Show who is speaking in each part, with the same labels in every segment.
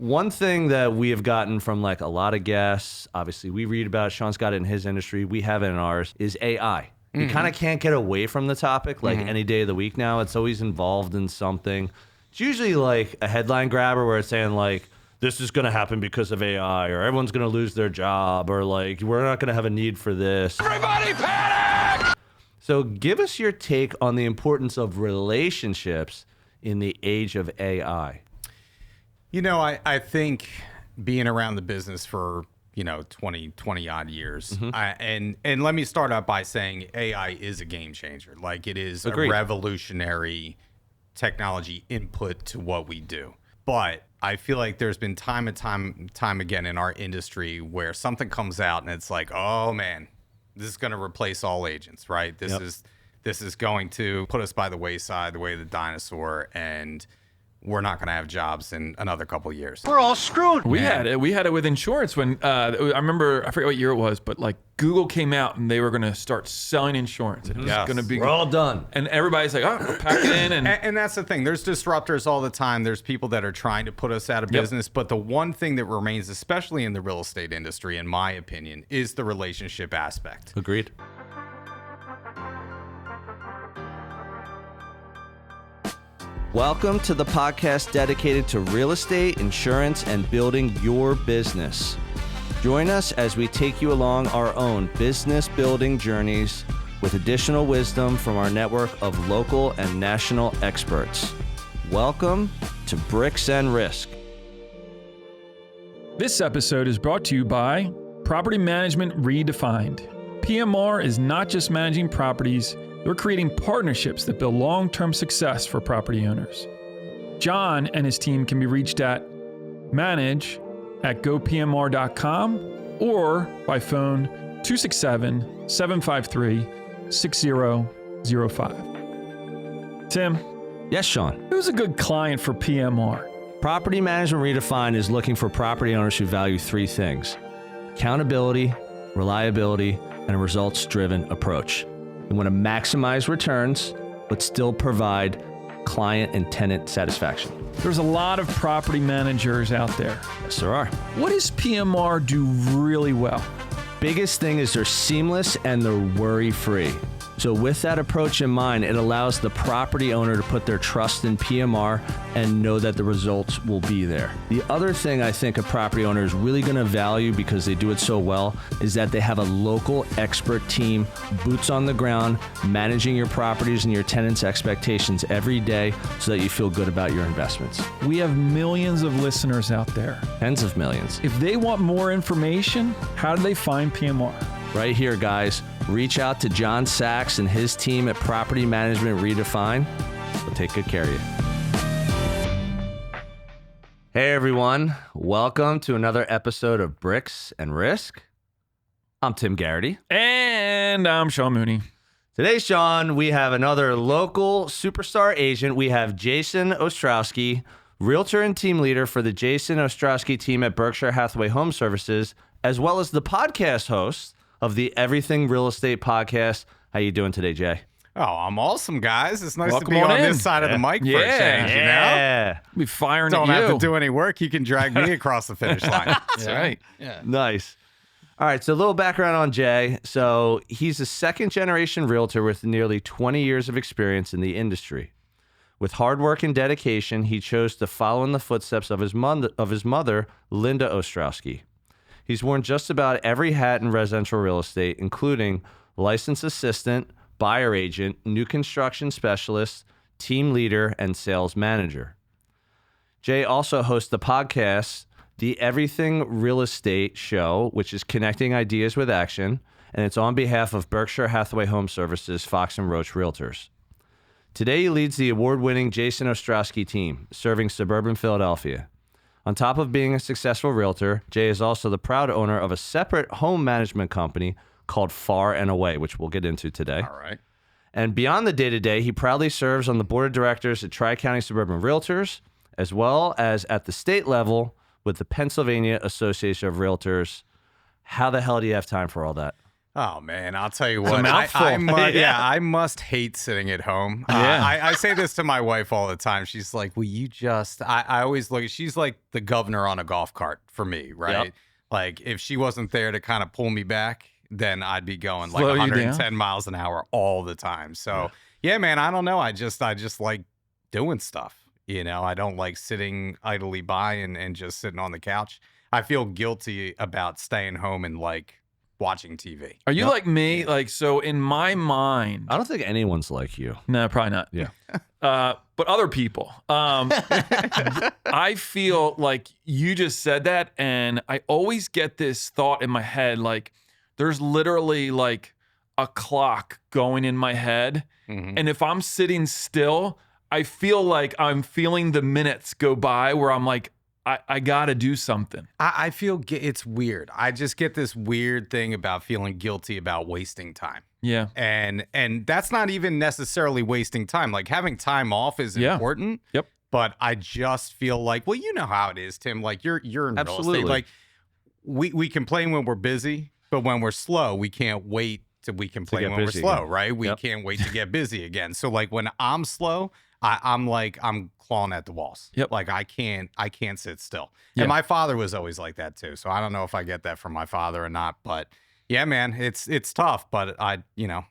Speaker 1: One thing that we have gotten from like a lot of guests, obviously we read about it, Sean's got it in his industry, we have it in ours, is AI. You kind of can't get away from the topic like any day of the week now. It's always involved in something. It's usually like a headline grabber where it's saying like, this is going to happen because of AI, or everyone's going to lose their job, or like, we're not going to have a need for this.
Speaker 2: Everybody panic!
Speaker 1: So give us your take on the importance of relationships in the age of AI.
Speaker 3: You know, I think being around the business for, 20 odd years. And let me start out by saying AI is a game changer. Like it is
Speaker 1: Agreed.
Speaker 3: a revolutionary technology input to what we do. But I feel like there's been time and time again in our industry where something comes out and it's like, oh man, this is going to replace all agents, right? This is going to put us by the wayside, the way of the dinosaur, and we're not going to have jobs in another couple of years.
Speaker 2: We're all screwed.
Speaker 4: We had it with insurance when I remember, I forget what year it was, but like Google came out and they were going to start selling insurance. It was going to be,
Speaker 1: We're all done.
Speaker 4: and everybody's like, oh, pack it in.
Speaker 3: And that's the thing. There's disruptors all the time. There's people that are trying to put us out of business. But the one thing that remains, especially in the real estate industry, in my opinion, is the relationship aspect.
Speaker 1: Agreed. Welcome to the podcast dedicated to real estate, insurance, and building your business. Join us as we take you along our own business building journeys with additional wisdom from our network of local and national experts. Welcome to Bricks and Risk.
Speaker 4: This episode is brought to you by Property Management Redefined. PMR is not just managing properties, they're creating partnerships that build long-term success for property owners. John and his team can be reached at manage@gopmr.com or by phone 267-753-6005. Tim,
Speaker 1: Yes, Sean.
Speaker 4: who's a good client for PMR?
Speaker 1: Property Management Redefined is looking for property owners who value three things: accountability, reliability, and a results-driven approach. They want to maximize returns, but still provide client and tenant satisfaction.
Speaker 4: There's a lot of property managers out there.
Speaker 1: Yes, there are.
Speaker 4: What does PMR do really well?
Speaker 1: Biggest thing is they're seamless and they're worry-free. So with that approach in mind, it allows the property owner to put their trust in PMR and know that the results will be there. The other thing I think a property owner is really going to value because they do it so well is that they have a local expert team, boots on the ground, managing your properties and your tenants' expectations every day so that you feel good about your investments.
Speaker 4: We have millions of listeners out there.
Speaker 1: Tens of millions.
Speaker 4: If they want more information, how do they find PMR?
Speaker 1: Right here, guys. Reach out to John Sachs and his team at Property Management Redefined. We'll take good care of you. Hey, everyone. Welcome to another episode of Bricks and Risk. I'm Tim Garrity.
Speaker 4: And I'm Sean Mooney.
Speaker 1: Today, Sean, we have another local superstar agent. We have Jason Ostrowsky, realtor and team leader for the Jason Ostrowsky team at Berkshire Hathaway Home Services, as well as the podcast host of the Everything Real Estate podcast. How you doing today, Jay?
Speaker 3: Oh, I'm awesome, guys. It's nice
Speaker 4: Welcome
Speaker 3: to be
Speaker 4: on
Speaker 3: on
Speaker 4: in.
Speaker 3: this side of the mic for a change, you know?
Speaker 1: Yeah.
Speaker 4: Be firing
Speaker 3: Don't
Speaker 4: at you.
Speaker 3: have to do any work. You can drag me across the finish line.
Speaker 4: That's right.
Speaker 3: Yeah.
Speaker 1: Nice. All right, so a little background on Jay. So he's a second-generation realtor with nearly 20 years of experience in the industry. With hard work and dedication, he chose to follow in the footsteps of his mother, Linda Ostrowsky. He's worn just about every hat in residential real estate, including licensed assistant, buyer agent, new construction specialist, team leader, and sales manager. Jay also hosts the podcast, The Everything Real Estate Show, which is connecting ideas with action, and it's on behalf of Berkshire Hathaway Home Services, Fox & Roach Realtors. Today, he leads the award-winning Jason Ostrowsky team, serving suburban Philadelphia. On top of being a successful realtor, Jay is also the proud owner of a separate home management company called Far and Away, which we'll get into today.
Speaker 3: All right.
Speaker 1: And beyond the day-to-day, he proudly serves on the board of directors at Tri-County Suburban Realtors, as well as at the state level with the Pennsylvania Association of Realtors. How the hell do you have time for all that?
Speaker 3: Oh man, I'll tell you what.
Speaker 4: mouthful.
Speaker 3: I must hate sitting at home.
Speaker 4: Yeah.
Speaker 3: I say this to my wife all the time. She's like, "Will you just?" I always look. She's like the governor on a golf cart for me, right?
Speaker 1: Yep.
Speaker 3: Like if she wasn't there to kind of pull me back, then I'd be going like
Speaker 4: Slow you
Speaker 3: 110
Speaker 4: down.
Speaker 3: miles an hour all the time. So yeah, man, I don't know. I just like doing stuff. You know, I don't like sitting idly by and just sitting on the couch. I feel guilty about staying home and like watching TV.
Speaker 4: Are you like me? Like, so in my mind,
Speaker 1: I don't think anyone's like you.
Speaker 4: no, probably not.
Speaker 1: Yeah.
Speaker 4: But other people, I feel like you just said that, and I always get this thought in my head, like there's literally like a clock going in my head, and if I'm sitting still, I feel like I'm feeling the minutes go by where I'm like, I gotta do something.
Speaker 3: I feel it's weird. I just get this weird thing about feeling guilty about wasting time.
Speaker 4: Yeah.
Speaker 3: And that's not even necessarily wasting time. Like having time off is
Speaker 4: Yeah.
Speaker 3: important.
Speaker 4: Yep.
Speaker 3: But I just feel like, well, you know how it is, Tim. Like you're in real
Speaker 1: Absolutely.
Speaker 3: estate. Like we complain when we're busy, but when we're slow, we can't wait till we complain
Speaker 1: get
Speaker 3: when we're
Speaker 1: busy
Speaker 3: slow,
Speaker 1: again.
Speaker 3: right? We
Speaker 1: Yep.
Speaker 3: can't wait to get busy again. So like when I'm slow, I'm clawing at the walls.
Speaker 4: Yep.
Speaker 3: Like I can't sit still.
Speaker 4: Yeah.
Speaker 3: And my father was always like that too. So I don't know if I get that from my father or not, but yeah, man, it's tough, but I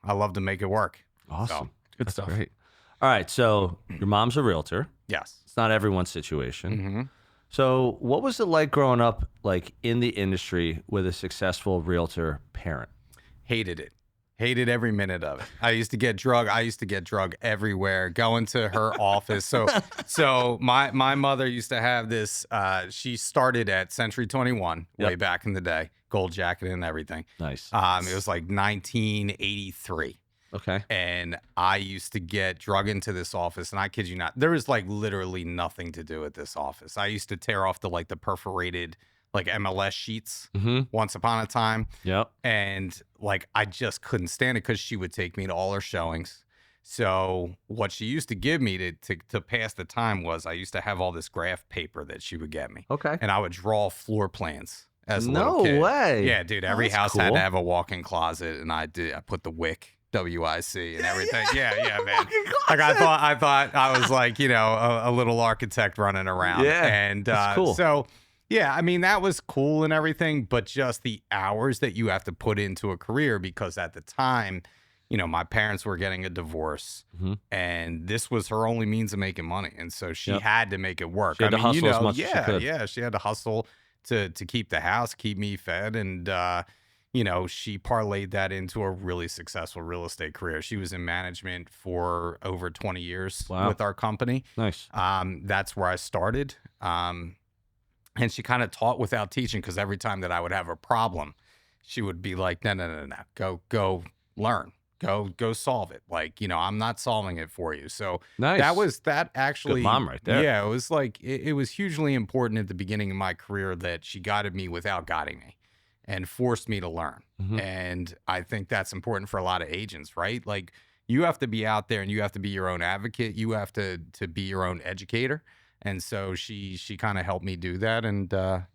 Speaker 3: love to make it work.
Speaker 1: Awesome.
Speaker 4: Good
Speaker 1: That's
Speaker 4: stuff.
Speaker 1: great. All right. So your mom's a realtor.
Speaker 3: Yes.
Speaker 1: It's not everyone's situation.
Speaker 3: Mm-hmm.
Speaker 1: So what was it like growing up like in the industry with a successful realtor parent?
Speaker 3: Hated it. Hated every minute of it. I used to get drug everywhere, going to her office. So my mother used to have this, she started at Century 21 way
Speaker 1: Yep.
Speaker 3: back in the day, gold jacket and everything.
Speaker 1: Nice.
Speaker 3: It was like 1983.
Speaker 1: Okay.
Speaker 3: And I used to get drug into this office, and I kid you not, there was like literally nothing to do at this office. I used to tear off the perforated like MLS sheets once upon a time.
Speaker 1: Yep.
Speaker 3: And like I just couldn't stand it because she would take me to all her showings. So what she used to give me to pass the time was I used to have all this graph paper that she would get me.
Speaker 1: Okay.
Speaker 3: And I would draw floor plans as a
Speaker 1: No
Speaker 3: little kid.
Speaker 1: way.
Speaker 3: Yeah, dude. Every
Speaker 1: that's
Speaker 3: house had
Speaker 1: cool.
Speaker 3: to have a walk-in closet, and I put the WIC. WIC and everything. Yeah, man. Like I thought I was like, a little architect running around.
Speaker 1: Yeah,
Speaker 3: And
Speaker 1: that's cool.
Speaker 3: so yeah, I mean, that was cool and everything, but just the hours that you have to put into a career, because at the time, my parents were getting a divorce, and this was her only means of making money. And so she
Speaker 1: Yep.
Speaker 3: had to make it work.
Speaker 1: She had to hustle as much as she could.
Speaker 3: Yeah, she had to hustle to keep the house, keep me fed. And, she parlayed that into a really successful real estate career. She was in management for over 20 years with our company.
Speaker 1: Nice.
Speaker 3: That's where I started. And she kind of taught without teaching, because every time that I would have a problem, she would be like, no, go learn, go solve it. Like, I'm not solving it for you. So
Speaker 1: Nice.
Speaker 3: that actually,
Speaker 1: Good mom right there.
Speaker 3: Yeah, it was like, it was hugely important at the beginning of my career that she guided me without guiding me and forced me to learn. And I think that's important for a lot of agents, right? Like you have to be out there and you have to be your own advocate. You have to be your own educator. And so she kind of helped me do that. And, the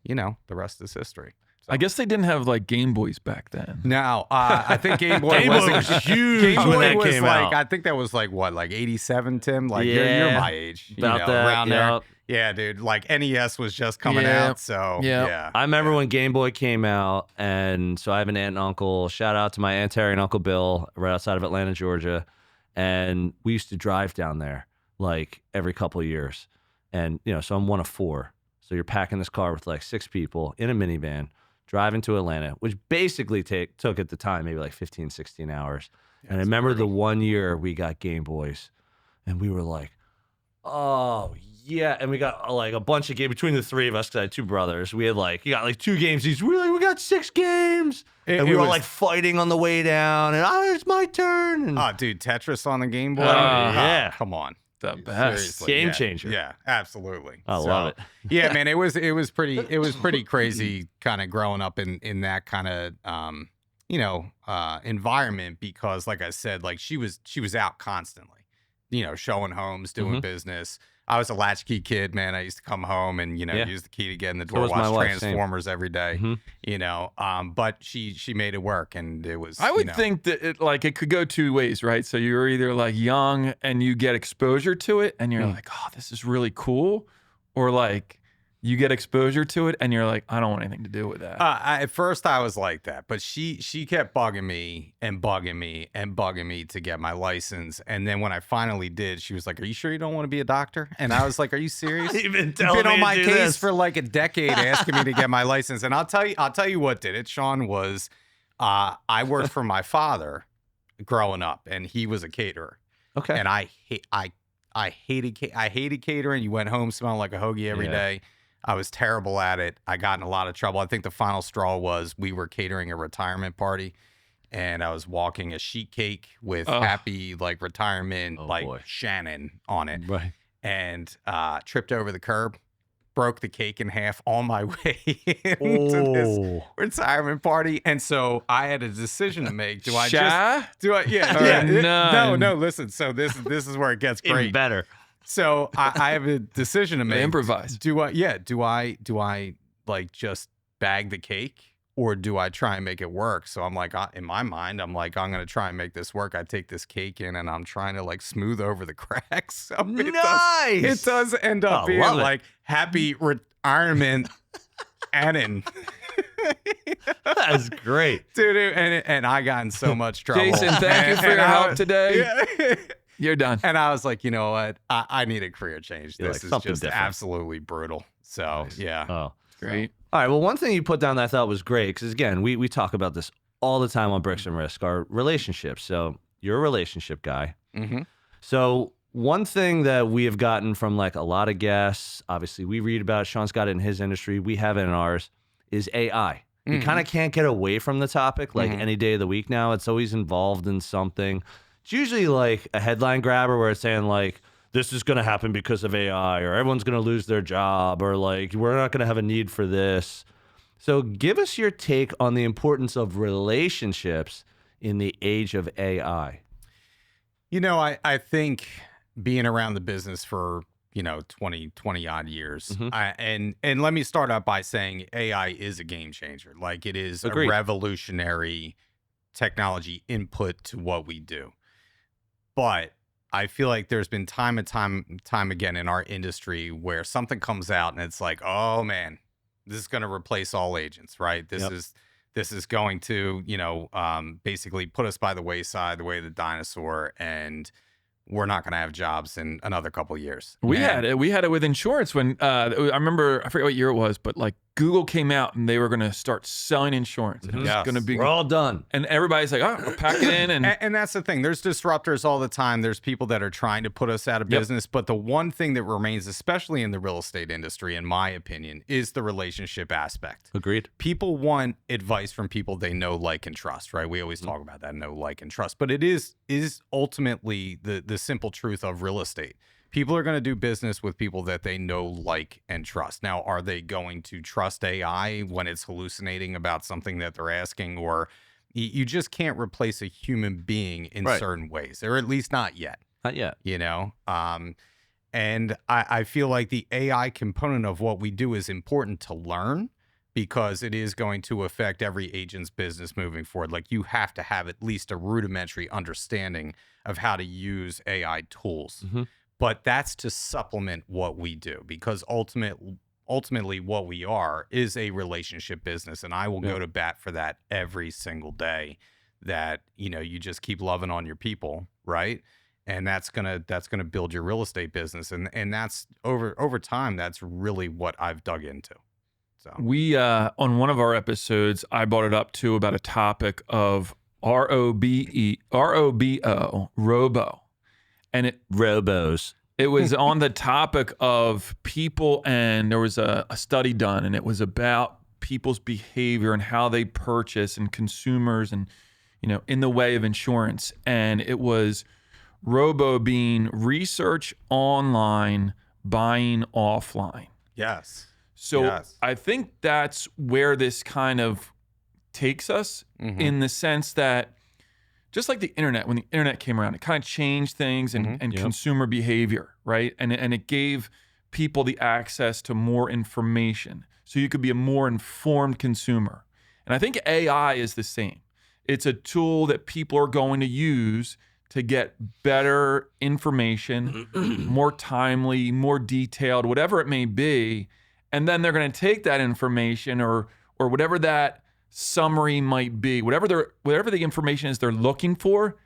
Speaker 3: rest is history.
Speaker 4: I guess they didn't have like Game Boys back then.
Speaker 3: No, I think Game Boy
Speaker 1: Game Boy was huge
Speaker 3: Game
Speaker 1: when
Speaker 3: Boy
Speaker 1: that
Speaker 3: was
Speaker 1: came
Speaker 3: like,
Speaker 1: out.
Speaker 3: I think that was like what, like 87, Tim? Like
Speaker 1: Yeah.
Speaker 3: you're my age.
Speaker 1: About that,
Speaker 3: around
Speaker 1: yep.
Speaker 3: there. Yeah, dude. Like NES was just coming
Speaker 4: Yeah.
Speaker 3: out. So
Speaker 4: Yeah.
Speaker 3: yeah.
Speaker 1: I remember when Game Boy came out, and so I have an aunt and uncle. Shout out to my aunt Terry and Uncle Bill, right outside of Atlanta, Georgia. And we used to drive down there like every couple of years. And, so I'm one of four. So you're packing this car with like 6 people in a minivan, driving to Atlanta, which basically took at the time maybe like 15, 16 hours. And I remember the one year we got Game Boys, and we were like, oh, yeah. And we got like a bunch of games between the 3 of us, because I had 2 brothers. We had you got like 2 games each. We were like, we got 6 games. And we were like fighting on the way down, and it's my turn. And
Speaker 3: Oh, dude, Tetris on the Game Boy.
Speaker 1: yeah.
Speaker 3: Come on.
Speaker 4: The best.
Speaker 3: Seriously,
Speaker 1: Game
Speaker 3: yeah.
Speaker 1: changer.
Speaker 3: Yeah, absolutely.
Speaker 1: I love it.
Speaker 3: Yeah, man, it was pretty crazy kind of growing up in that kind of environment, because like I said, like she was out constantly, showing homes, doing business. I was a latchkey kid, man. I used to come home and, use the key to get in the door,
Speaker 1: was my
Speaker 3: watch
Speaker 1: wife, same.
Speaker 3: Transformers every day, but she made it work, and it was,
Speaker 4: I would think that it could go two ways, right? So you're either like young and you get exposure to it and you're like, oh, this is really cool. Or like you get exposure to it and you're like, I don't want anything to do with that.
Speaker 3: At first I was like that, but she kept bugging me and bugging me and bugging me to get my license. And then when I finally did, she was like, are you sure you don't want to be a doctor? And I was like, are you serious?
Speaker 1: You've been
Speaker 3: on my case for like a decade asking me to get my license. And I'll tell you what did it, Sean, was I worked for my father growing up, and he was a caterer.
Speaker 1: Okay.
Speaker 3: And I hated catering. You went home smelling like a hoagie every day. I was terrible at it. I got in a lot of trouble. I think the final straw was we were catering a retirement party, and I was walking a sheet cake with happy retirement Shannon on it.
Speaker 1: Right.
Speaker 3: And tripped over the curb, broke the cake in half on my way into this retirement party. And so I had a decision to make. No, listen. So this is where it gets great.
Speaker 1: Even better.
Speaker 3: So I have a decision to make.
Speaker 4: Improvise.
Speaker 3: Do I just bag the cake, or do I try and make it work? So I'm like, in my mind, I'm like, I'm going to try and make this work. I take this cake in and I'm trying to smooth over the cracks. So it does end up being like happy retirement Annan.
Speaker 1: That's great.
Speaker 3: Dude, and I got in so much trouble.
Speaker 4: Jason, thank you for your help today.
Speaker 3: Yeah.
Speaker 4: You're done.
Speaker 3: And I was like, you know what? I need a career change.
Speaker 1: You're
Speaker 3: This is
Speaker 1: something
Speaker 3: just
Speaker 1: different.
Speaker 3: absolutely brutal. So, yeah.
Speaker 1: Oh,
Speaker 4: great.
Speaker 1: All right. Well, one thing you put down that I thought was great, because again, we talk about this all the time on Bricks and Risk, are relationships. So you're a relationship guy.
Speaker 3: Mm-hmm.
Speaker 1: So one thing that we have gotten from a lot of guests, obviously we read about it, Sean's got it in his industry, we have it in ours, is AI. You kind of can't get away from the topic any day of the week now. It's always involved in something. It's usually a headline grabber where it's saying this is going to happen because of AI, or everyone's going to lose their job, or we're not going to have a need for this. So give us your take on the importance of relationships in the age of AI.
Speaker 3: I think being around the business for 20 odd years, and let me start out by saying AI is a game changer. It is
Speaker 1: Agreed.
Speaker 3: A revolutionary technology input to what we do. But I feel like there's been time and time again in our industry where something comes out and it's like, oh man, this is going to replace all agents, right? This is going to, basically put us by the wayside, the way of the dinosaur, and we're not going to have jobs in another couple of years.
Speaker 4: We had it with insurance when I remember, I forget what year it was, but Google came out and they were going to start selling insurance. And it was going to be,
Speaker 1: we're all done.
Speaker 4: And everybody's like, oh, we'll pack it in.
Speaker 3: And that's the thing. There's disruptors all the time. There's people that are trying to put us out of business. But the one thing that remains, especially in the real estate industry, in my opinion, is the relationship aspect.
Speaker 1: Agreed.
Speaker 3: People want advice from people they know, like, and trust, right? We always talk about that, know, like, and trust. But it is ultimately the simple truth of real estate. People are going to do business with people that they know, like, and trust. Now, are they going to trust AI when it's hallucinating about something that they're asking? Or you just can't replace a human being in certain ways, or at least not yet.
Speaker 1: Not yet.
Speaker 3: And I feel like the AI component of what we do is important to learn, because it is going to affect every agent's business moving forward. You have to have at least a rudimentary understanding of how to use AI tools.
Speaker 1: Mm-hmm.
Speaker 3: But that's to supplement what we do, because ultimately what we are is a relationship business. And I will go to bat for that every single day, that, you just keep loving on your people, right? And that's gonna build your real estate business. And that's over time, that's really what I've dug into. So
Speaker 4: we, on one of our episodes, I brought it up too about a topic of ROBO, robo. And
Speaker 1: Robos.
Speaker 4: It was on the topic of people, and there was a study done, and it was about people's behavior and how they purchase, and consumers, and in the way of insurance. And it was robo being research online, buying offline.
Speaker 3: yes.
Speaker 4: So I think that's where this kind of takes us, in the sense that just like the internet, when the internet came around, it kind of changed things and consumer behavior, right? And it gave people the access to more information, so you could be a more informed consumer. And I think AI is the same. It's a tool that people are going to use to get better information, more timely, more detailed, whatever it may be. And then they're going to take that information or whatever that summary might be, whatever the information is they're looking for,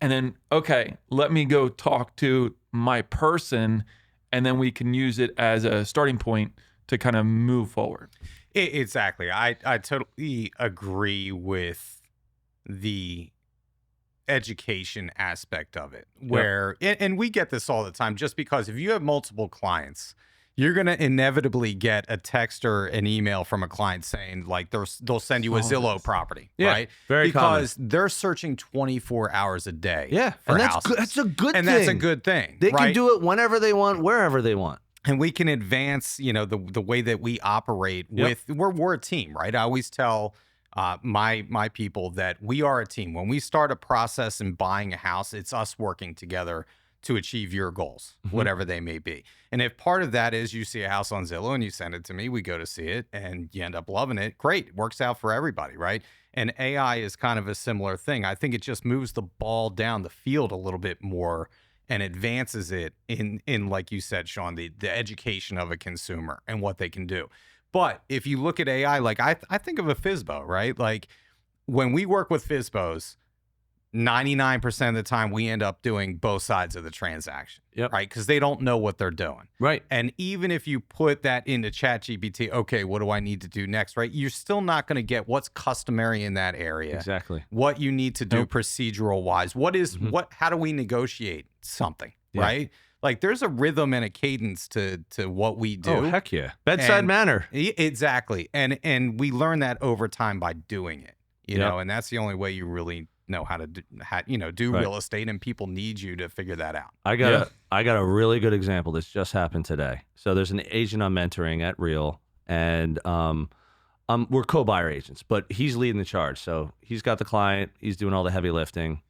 Speaker 4: and then, okay, let me go talk to my person, and then we can use it as a starting point to kind of move forward.
Speaker 3: Exactly. I totally agree with the education aspect of it, where and we get this all the time, just because if you have multiple clients, you're going to inevitably get a text or an email from a client saying, like, they'll send you a Zillow property, right?
Speaker 1: Very
Speaker 3: because
Speaker 1: common.
Speaker 3: they're searching 24 hours a day.
Speaker 1: For
Speaker 3: and
Speaker 1: that's good. That's a good thing.
Speaker 3: And that's a good thing.
Speaker 1: They
Speaker 3: right?
Speaker 1: can do it whenever they want, wherever they want.
Speaker 3: And we can advance, the way that we operate with, we're a team, right? I always tell my people that we are a team. When we start a process in buying a house, it's us working together to achieve your goals, whatever they may be. And if part of that is you see a house on Zillow and you send it to me, we go to see it and you end up loving it, great. It works out for everybody, right? And AI is kind of a similar thing. I think it just moves the ball down the field a little bit more and advances it in like you said, Sean, the education of a consumer and what they can do. But if you look at AI, like I think of a FSBO, right? Like when we work with FSBOs, 99% of the time we end up doing both sides of the transaction, right? Because they don't know what they're doing.
Speaker 1: Right.
Speaker 3: And even if you put that into ChatGPT, okay, what do I need to do next, right? You're still not going to get what's customary in that area.
Speaker 1: Exactly.
Speaker 3: What you need to do procedural wise. How do we negotiate something, right? Like there's a rhythm and a cadence to what we do.
Speaker 1: Oh, heck yeah. Bedside manner.
Speaker 3: Exactly. And we learn that over time by doing it, you know, and that's the only way you really know how to do real estate, and people need you to figure that out.
Speaker 1: I got a really good example. This just happened today. So there's an agent I'm mentoring at Real, and we're co-buyer agents, but he's leading the charge. So he's got the client, he's doing all the heavy lifting.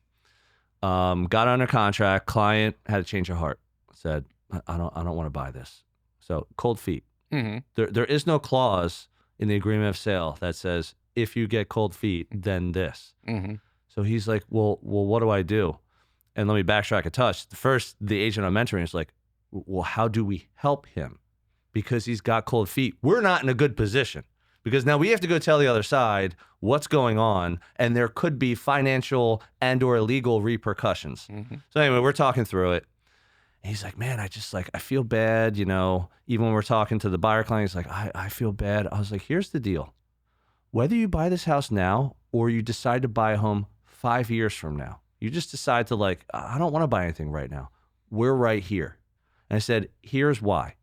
Speaker 1: Got under contract, client had a change of heart, said, I don't want to buy this. So cold feet. There is no clause in the agreement of sale that says if you get cold feet, then this. So he's like, well, what do I do? And let me backtrack a touch. First, the agent I'm mentoring is like, well, how do we help him? Because he's got cold feet. We're not in a good position because now we have to go tell the other side what's going on, and there could be financial and or legal repercussions. So anyway, we're talking through it. And he's like, man, I feel bad, even when we're talking to the buyer client, he's like, I feel bad. I was like, here's the deal. Whether you buy this house now or you decide to buy a home 5 years from now, you just decide to I don't want to buy anything right now. We're right here. And I said, here's why.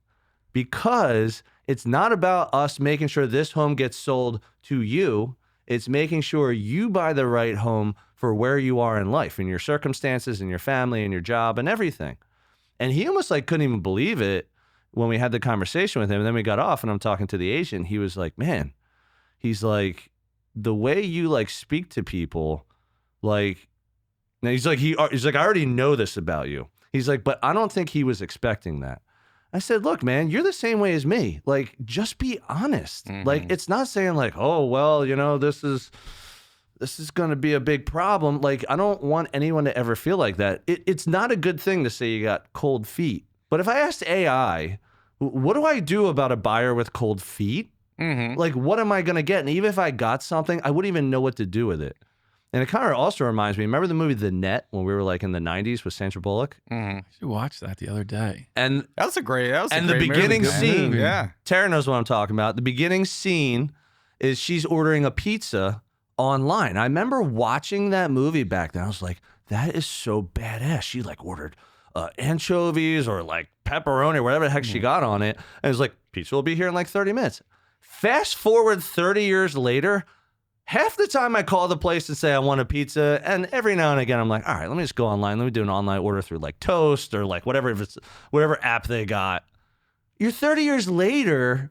Speaker 1: Because it's not about us making sure this home gets sold to you. It's making sure you buy the right home for where you are in life, in your circumstances, in your family, in your job, and everything. And he almost couldn't even believe it when we had the conversation with him. And then we got off and I'm talking to the agent. He was like, man, he's like, the way you speak to people, now he's like, I already know this about you. He's like, but I don't think he was expecting that. I said, look, man, you're the same way as me. Just be honest. It's not saying oh, well, this is going to be a big problem. I don't want anyone to ever feel like that. It's not a good thing to say you got cold feet. But if I asked AI, what do I do about a buyer with cold feet? What am I going to get? And even if I got something, I wouldn't even know what to do with it. And it kind of also reminds me, remember the movie The Net when we were in the 90s with Sandra Bullock?
Speaker 4: I should watch that the other day.
Speaker 1: And
Speaker 3: the
Speaker 1: beginning scene,
Speaker 3: movie. Yeah.
Speaker 1: Tara knows what I'm talking about. The beginning scene is she's ordering a pizza online. I remember watching that movie back then. I was like, that is so badass. She ordered anchovies or pepperoni or whatever the heck she got on it. And it was like, pizza will be here in 30 minutes. Fast forward 30 years later, half the time I call the place and say I want a pizza, and every now and again I'm like, all right, let me just go online. Let me do an online order through Toast or whatever app they got. You're 30 years later,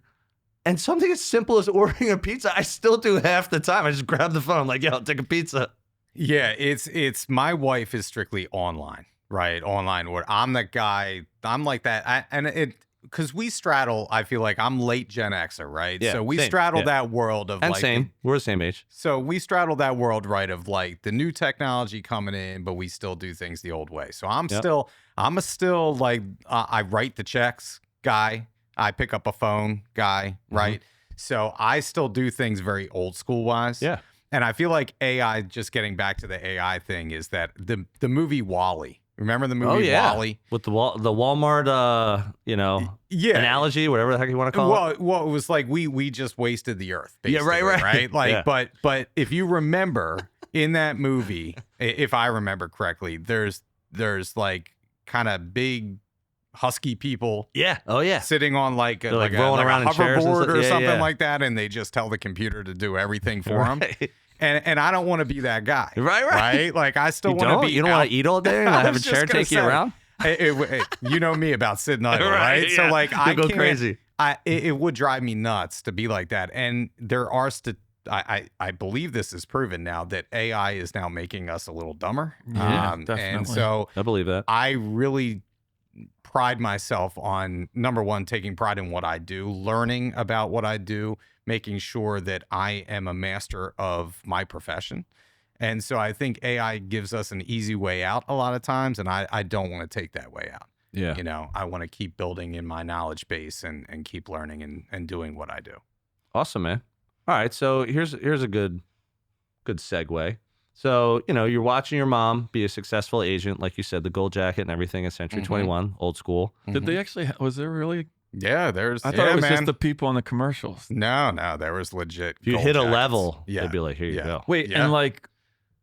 Speaker 1: and something as simple as ordering a pizza, I still do half the time. I just grab the phone. I'm like, yeah, I'll take a pizza.
Speaker 3: Yeah, it's my wife is strictly online, right? Online. Where I'm that guy. I'm like that, because we straddle. I feel like I'm late Gen Xer, right?
Speaker 1: Yeah,
Speaker 3: so we
Speaker 1: same,
Speaker 3: straddle
Speaker 1: yeah.
Speaker 3: that world of
Speaker 1: And
Speaker 3: like
Speaker 1: same. We're the same age.
Speaker 3: So we straddle that world, right, of like the new technology coming in, but we still do things the old way. So I'm still like I write the checks guy. I pick up a phone guy, right? So I still do things very old school wise.
Speaker 1: Yeah.
Speaker 3: And I feel like AI, just getting back to the AI thing, is that the movie WALL-E. Remember the movie WALL-E?
Speaker 1: With the Walmart, analogy, whatever the heck you want to call it.
Speaker 3: Well, it was like we just wasted the earth, basically,
Speaker 1: Yeah, right.
Speaker 3: Like,
Speaker 1: Yeah.
Speaker 3: but if you remember in that movie, if I remember correctly, there's like kind of big husky people,
Speaker 1: Yeah. Oh yeah.
Speaker 3: sitting on like a
Speaker 1: rolling around in chairs and
Speaker 3: hoverboard
Speaker 1: stuff.
Speaker 3: or
Speaker 1: Yeah,
Speaker 3: something
Speaker 1: yeah.
Speaker 3: like that, and they just tell the computer to do everything for them.
Speaker 1: Right.
Speaker 3: And I don't want to be that guy.
Speaker 1: Right.
Speaker 3: Like I still
Speaker 1: You
Speaker 3: want to
Speaker 1: don't?
Speaker 3: be.
Speaker 1: You don't want to eat all day and
Speaker 3: I
Speaker 1: have a
Speaker 3: was just
Speaker 1: chair
Speaker 3: gonna
Speaker 1: take you
Speaker 3: say,
Speaker 1: around?
Speaker 3: You know me about sitting idle, right?
Speaker 1: Yeah.
Speaker 3: So like I
Speaker 1: go
Speaker 3: can't,
Speaker 1: crazy.
Speaker 3: It would drive me nuts to be like that. And there are I believe this is proven now that AI is now making us a little dumber.
Speaker 4: Yeah,
Speaker 3: And
Speaker 4: definitely.
Speaker 3: so
Speaker 1: I believe that.
Speaker 3: I really pride myself on, number one, taking pride in what I do, learning about what I do, making sure that I am a master of my profession. And so I think AI gives us an easy way out a lot of times, and I don't want to take that way out.
Speaker 1: Yeah.
Speaker 3: You know, I want to keep building in my knowledge base and keep learning and doing what I do.
Speaker 1: Awesome, man. All right, so here's a good segue. So, you're watching your mom be a successful agent, like you said, the gold jacket and everything at Century 21, old school.
Speaker 4: Did they actually? Was there really?
Speaker 3: Yeah, there's.
Speaker 4: I thought it was just the people on the commercials.
Speaker 3: No, there was legit.
Speaker 1: If you
Speaker 3: gold
Speaker 1: hit a
Speaker 3: jackets.
Speaker 1: level,
Speaker 3: Yeah.
Speaker 1: they'd be like, here you go.
Speaker 4: Wait,
Speaker 3: Yeah.
Speaker 4: and like,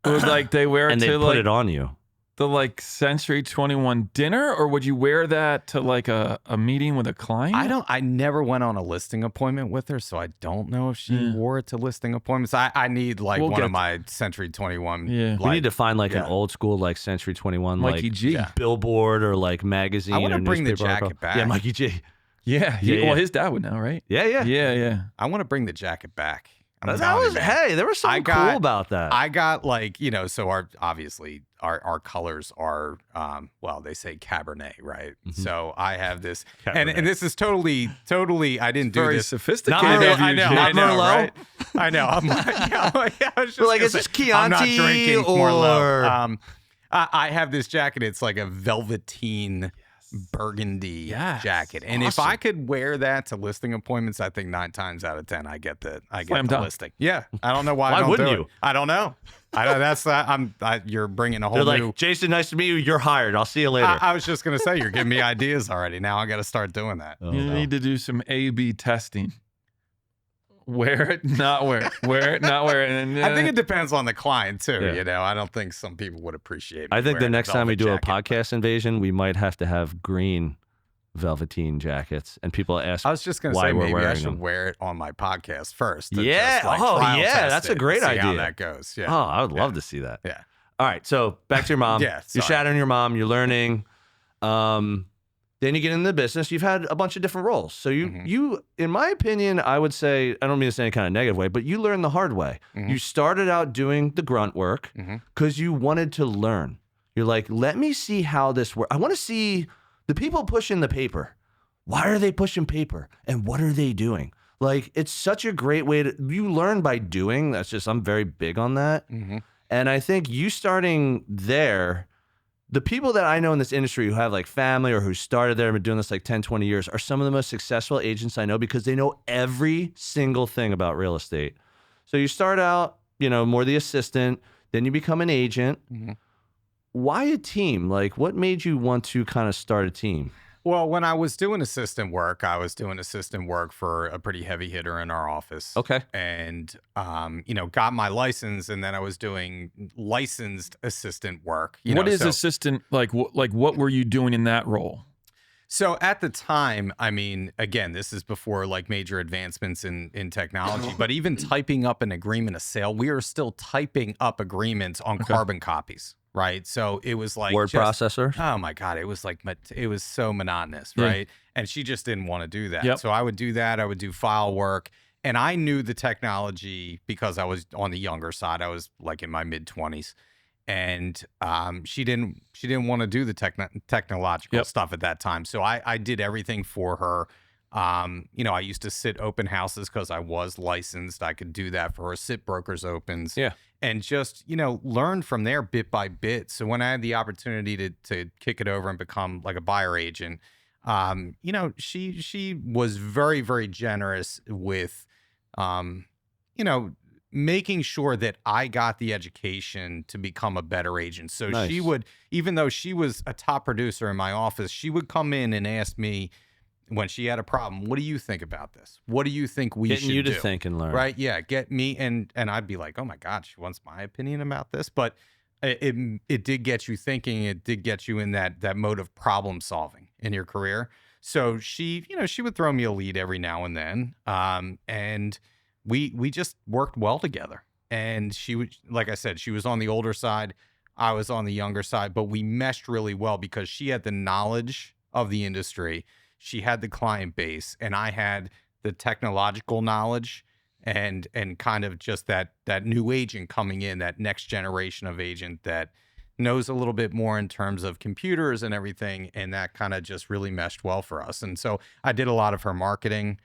Speaker 4: would like they wear it
Speaker 1: And they
Speaker 4: to
Speaker 1: put
Speaker 4: like
Speaker 1: it on you.
Speaker 4: the like Century 21 dinner, or would you wear that to like a meeting with a client?
Speaker 3: I never went on a listing appointment with her, so I don't know if she wore it to listing appointments. I need like
Speaker 4: We'll
Speaker 3: one
Speaker 4: get
Speaker 3: of my Century 21.
Speaker 4: Yeah.
Speaker 1: We need to find like an
Speaker 3: yeah.
Speaker 1: old school like Century 21
Speaker 4: Mikey
Speaker 1: like
Speaker 4: G.
Speaker 3: Yeah.
Speaker 1: billboard or like magazine.
Speaker 3: I wanna
Speaker 1: or
Speaker 3: bring the
Speaker 1: newspaper article.
Speaker 3: jacket back.
Speaker 1: Yeah, Mikey G.
Speaker 4: Yeah,
Speaker 1: Yeah.
Speaker 4: Well, his dad would know, right?
Speaker 1: Yeah.
Speaker 4: Yeah.
Speaker 3: I want to bring the jacket back. I'm
Speaker 1: That
Speaker 3: telling you,
Speaker 1: was
Speaker 3: man.
Speaker 1: there was something cool about that.
Speaker 3: I got like, so our colors are well, they say Cabernet, right? So I have this
Speaker 1: Cabernet.
Speaker 3: and this is totally I didn't do
Speaker 4: Very
Speaker 3: this.
Speaker 4: sophisticated.
Speaker 1: Not Merlot.
Speaker 4: of you,
Speaker 3: I know,
Speaker 4: Jay.
Speaker 3: I know,
Speaker 1: Merlot?
Speaker 3: right? I know. I'm like, I was just
Speaker 1: We're like,
Speaker 3: gonna
Speaker 1: is this
Speaker 3: say, I'm not
Speaker 1: Chianti
Speaker 3: drinking
Speaker 1: or-
Speaker 3: Merlot. I have this jacket. It's like a velveteen burgundy
Speaker 4: Yes.
Speaker 3: jacket, and if I could wear that to listing appointments, I think 9 times out of 10 I get the
Speaker 4: Slam dunk.
Speaker 3: listing. Yeah, I don't know why.
Speaker 1: Why
Speaker 3: I don't
Speaker 1: wouldn't
Speaker 3: do
Speaker 1: you?
Speaker 3: It. I don't know. You're bringing a whole
Speaker 1: They're like,
Speaker 3: new.
Speaker 1: Jason, nice to meet you. You're hired. I'll see you later.
Speaker 3: I was just gonna say you're giving me ideas already. Now I got to start doing that.
Speaker 1: Oh,
Speaker 4: You
Speaker 1: no.
Speaker 4: need to do some A/B testing. Wear it, not wear it. Wear it, not wear it. And
Speaker 3: I think it depends on the client too.
Speaker 1: Yeah.
Speaker 3: I don't think some people would appreciate. Me
Speaker 1: I think the
Speaker 3: wearing
Speaker 1: next time we
Speaker 3: velvet
Speaker 1: do a
Speaker 3: jacket.
Speaker 1: podcast invasion, we might have to have green velveteen jackets, and people ask.
Speaker 3: I was just gonna
Speaker 1: why
Speaker 3: say
Speaker 1: we're
Speaker 3: maybe I
Speaker 1: wearing
Speaker 3: should
Speaker 1: them.
Speaker 3: wear it on my podcast first. to
Speaker 1: Yeah.
Speaker 3: just, like,
Speaker 1: Oh,
Speaker 3: trial
Speaker 1: yeah,
Speaker 3: test
Speaker 1: that's a
Speaker 3: it
Speaker 1: great
Speaker 3: and see how
Speaker 1: idea.
Speaker 3: that goes. Yeah.
Speaker 1: Oh, I would love to see that.
Speaker 3: Yeah.
Speaker 1: All right, so back to your mom.
Speaker 3: Yeah,
Speaker 1: You're
Speaker 3: sorry.
Speaker 1: shadowing your mom. You're learning. Then you get into the business. You've had a bunch of different roles. So you, in my opinion, I would say, I don't mean this in any kind of negative way, but you learned the hard way. You started out doing the grunt work because you wanted to learn. You're like, let me see how this works. I want to see the people pushing the paper. Why are they pushing paper? And what are they doing? Like, it's such a great way to, you learn by doing. That's just, I'm very big on that. And I think you starting there, the people that I know in this industry who have like family or who started there and been doing this like 10, 20 years are some of the most successful agents I know because they know every single thing about real estate. So you start out, more the assistant, then you become an agent. Why a team? Like, what made you want to kind of start a team?
Speaker 3: Well, when I was doing assistant work, I was doing assistant work for a pretty heavy hitter in our office.
Speaker 1: Okay.
Speaker 3: And, got my license, and then I was doing licensed assistant work.
Speaker 4: What is assistant like? What were you doing in that role?
Speaker 3: So at the time, I mean, again, this is before like major advancements in technology, but even typing up an agreement of sale, we are still typing up agreements on carbon copies. Right. So it was like
Speaker 1: Word processor?
Speaker 3: Oh my God. It was like, it was so monotonous.
Speaker 4: Yeah.
Speaker 3: Right. And she just didn't want to do that.
Speaker 4: Yep.
Speaker 3: So I would do that. I would do file work. And I knew the technology because I was on the younger side. I was like in my mid-20s. And she didn't want to do the technological stuff at that time. So I did everything for her. I used to sit open houses because I was licensed. I could do that for her, sit brokers opens.
Speaker 1: Yeah.
Speaker 3: And just, learn from there bit by bit. So when I had the opportunity to kick it over and become like a buyer agent, she was very, very generous with, making sure that I got the education to become a better agent. So
Speaker 1: Nice.
Speaker 3: she would, even though she was a top producer in my office, she would come in and ask me when she had a problem, what do you think about this? What do you think we
Speaker 1: Getting
Speaker 3: should
Speaker 1: you to
Speaker 3: do?
Speaker 1: think and learn.
Speaker 3: Right? Yeah. Get me. And I'd be like, oh my God, she wants my opinion about this. But it did get you thinking. It did get you in that mode of problem solving in your career. So she would throw me a lead every now and then. And we just worked well together. And she would, like I said, she was on the older side. I was on the younger side, but we meshed really well because she had the knowledge of the industry. She had the client base, and I had the technological knowledge and kind of just that new agent coming in, that next generation of agent that knows a little bit more in terms of computers and everything. And that kind of just really meshed well for us. And so I did a lot of her marketing,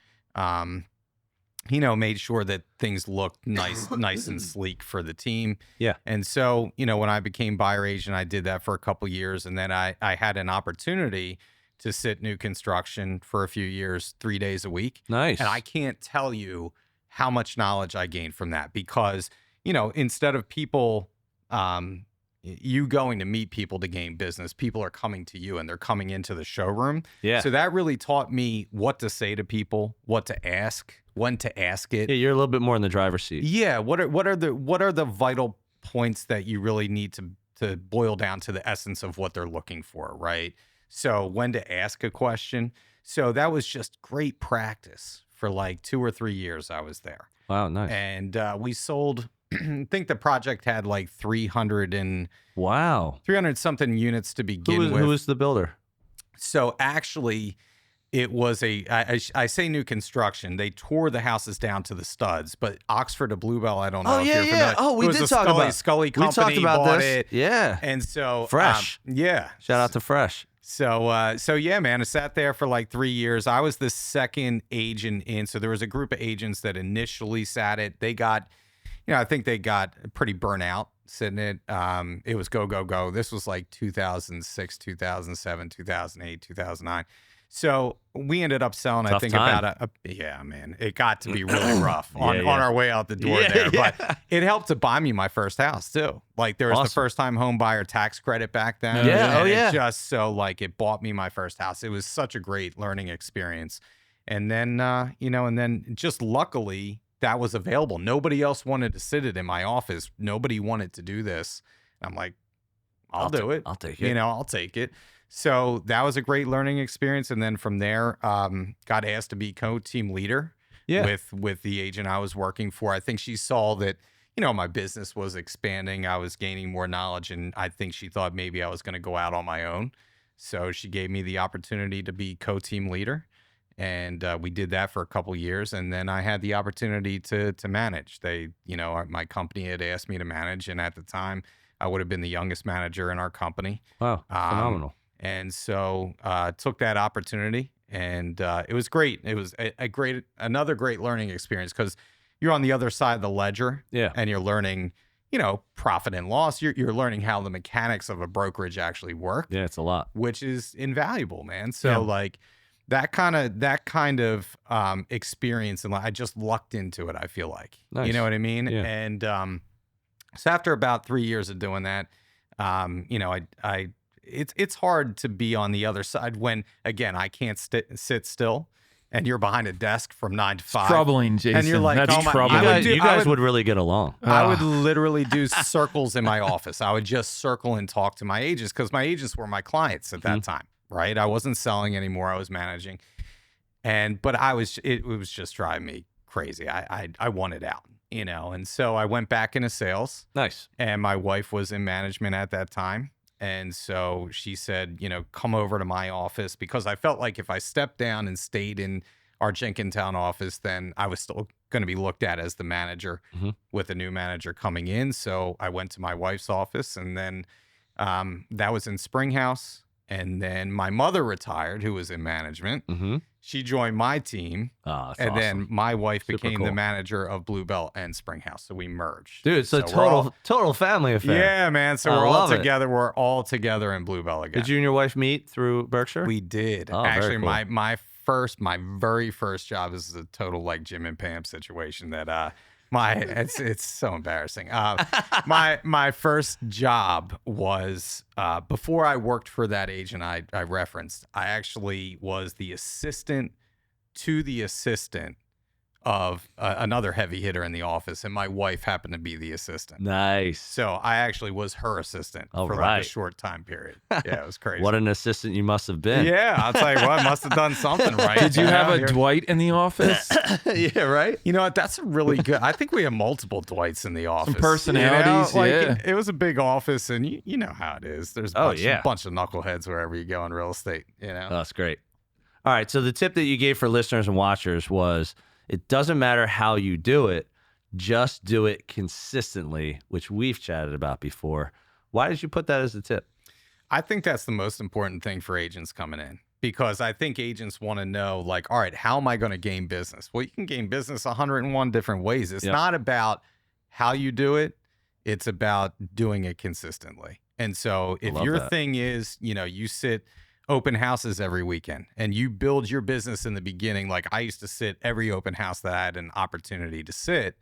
Speaker 3: made sure that things looked nice and sleek for the team.
Speaker 1: Yeah.
Speaker 3: And so, when I became buyer agent, I did that for a couple of years. And then I had an opportunity to sit new construction for a few years, 3 days a week.
Speaker 1: Nice.
Speaker 3: And I can't tell you how much knowledge I gained from that because, instead of people, you going to meet people to gain business, people are coming to you and they're coming into the showroom.
Speaker 1: Yeah.
Speaker 3: So that really taught me what to say to people, what to ask, when to ask it.
Speaker 1: Yeah, you're a little bit more in the driver's seat.
Speaker 3: Yeah. What are the vital points that you really need to boil down to the essence of what they're looking for, right? So when to ask a question. So that was just great practice for like 2 or 3 years I was there.
Speaker 1: Wow, nice.
Speaker 3: And we sold, I think the project had like 300 something units to begin with.
Speaker 1: Who was the builder?
Speaker 3: So actually it was I say new construction. They tore the houses down to the studs, but Oxford to Bluebell, I don't know if you're familiar.
Speaker 1: Oh, we did talk about
Speaker 3: Scully company
Speaker 1: we talked about
Speaker 3: bought
Speaker 1: this.
Speaker 3: it.
Speaker 1: Yeah.
Speaker 3: And so
Speaker 1: Fresh.
Speaker 3: Yeah.
Speaker 1: Shout out to Fresh.
Speaker 3: So yeah, man, I sat there for like 3 years. I was the second agent in. So there was a group of agents that initially sat it. They got, I think they got pretty burnt out sitting it. It was go, go, go. This was like 2006, 2007, 2008, 2009. So we ended up selling,
Speaker 1: Tough
Speaker 3: I think
Speaker 1: time.
Speaker 3: about yeah, man, it got to be really rough on
Speaker 1: Yeah.
Speaker 3: our way out the door there. But it helped to buy me my first house too. Like there was the
Speaker 1: Awesome.
Speaker 3: first time home buyer tax credit back then.
Speaker 1: Yeah,
Speaker 3: And
Speaker 1: yeah.
Speaker 3: it just so like it bought me my first house. It was such a great learning experience. And then, and then just luckily that was available. Nobody else wanted to sit it in my office. Nobody wanted to do this. I'm like, I'll do it.
Speaker 1: I'll take it.
Speaker 3: I'll take it. So that was a great learning experience. And then from there, got asked to be co-team leader with the agent I was working for. I think she saw that, my business was expanding. I was gaining more knowledge. And I think she thought maybe I was going to go out on my own. So she gave me the opportunity to be co-team leader. And we did that for a couple years. And then I had the opportunity to manage. My company had asked me to manage. And at the time, I would have been the youngest manager in our company.
Speaker 1: Wow, phenomenal.
Speaker 3: And so took that opportunity, and it was great. It was another great learning experience because you're on the other side of the ledger, and you're learning, profit and loss. You're learning how the mechanics of a brokerage actually work.
Speaker 1: Yeah, it's a lot,
Speaker 3: which is invaluable, man. So like that kind of experience, and I just lucked into it. I feel like,
Speaker 1: Nice.
Speaker 3: You know what I mean?
Speaker 1: Yeah.
Speaker 3: And so after about 3 years of doing that, It's hard to be on the other side when, again, I can't sit still and you're behind a desk from 9 to 5.
Speaker 4: Troubling, Jason.
Speaker 3: And you're like,
Speaker 4: That's
Speaker 3: oh my,
Speaker 4: troubling.
Speaker 1: You guys would really get along.
Speaker 3: I would literally do circles in my office. I would just circle and talk to my agents because my agents were my clients at that time, right? I wasn't selling anymore. I was managing. But it was just driving me crazy. I wanted out, and so I went back into sales.
Speaker 1: Nice.
Speaker 3: And my wife was in management at that time. And so she said, come over to my office because I felt like if I stepped down and stayed in our Jenkintown office, then I was still going to be looked at as the manager with a new manager coming in. So I went to my wife's office, and then that was in Springhouse. And then my mother retired, who was in management. She joined my team.
Speaker 1: Oh, that's
Speaker 3: and
Speaker 1: awesome.
Speaker 3: then my wife
Speaker 1: Super
Speaker 3: became
Speaker 1: cool.
Speaker 3: the manager of Bluebell and Springhouse. So we merged.
Speaker 1: Dude, it's a
Speaker 3: So
Speaker 1: total family affair.
Speaker 3: yeah, man. So
Speaker 1: I
Speaker 3: we're all
Speaker 1: love it.
Speaker 3: together. We're all together in Bluebell again.
Speaker 1: Did you and your wife meet through Berkshire?
Speaker 3: We did.
Speaker 1: Oh, very
Speaker 3: Actually,
Speaker 1: cool.
Speaker 3: my very first job is a total like Jim and Pam situation that it's so embarrassing. My first job was before I worked for that agent I referenced. I actually was the assistant to the assistant of another heavy hitter in the office, and my wife happened to be the assistant.
Speaker 1: Nice.
Speaker 3: So I actually was her assistant
Speaker 1: All
Speaker 3: for like
Speaker 1: right.
Speaker 3: a short time period. Yeah, it was crazy.
Speaker 1: What an assistant you must have been.
Speaker 3: Yeah, I'll tell you what, I must have done something right.
Speaker 4: Did you have a
Speaker 3: You're-
Speaker 4: Dwight in the office?
Speaker 1: Yeah, right?
Speaker 3: You know what? That's a really good. I think we have multiple Dwights in the office.
Speaker 4: personalities,
Speaker 3: Like,
Speaker 4: yeah.
Speaker 3: It was a big office, and you know how it is. There's a
Speaker 1: yeah.
Speaker 3: bunch of knuckleheads wherever you go in real estate. You know.
Speaker 1: Oh, that's great. All right. So the tip that you gave for listeners and watchers was it doesn't matter how you do it, just do it consistently, which we've chatted about before. Why did you put that as a tip?
Speaker 3: I think that's the most important thing for agents coming in, because I think agents want to know, like, all right, how am I going to gain business? Well, you can gain business 101 different ways. It's
Speaker 1: Yep.
Speaker 3: not about how you do it. It's about doing it consistently. And so if
Speaker 1: love
Speaker 3: your
Speaker 1: that.
Speaker 3: thing is, you sit open houses every weekend and you build your business in the beginning, like I used to sit every open house that I had an opportunity to sit,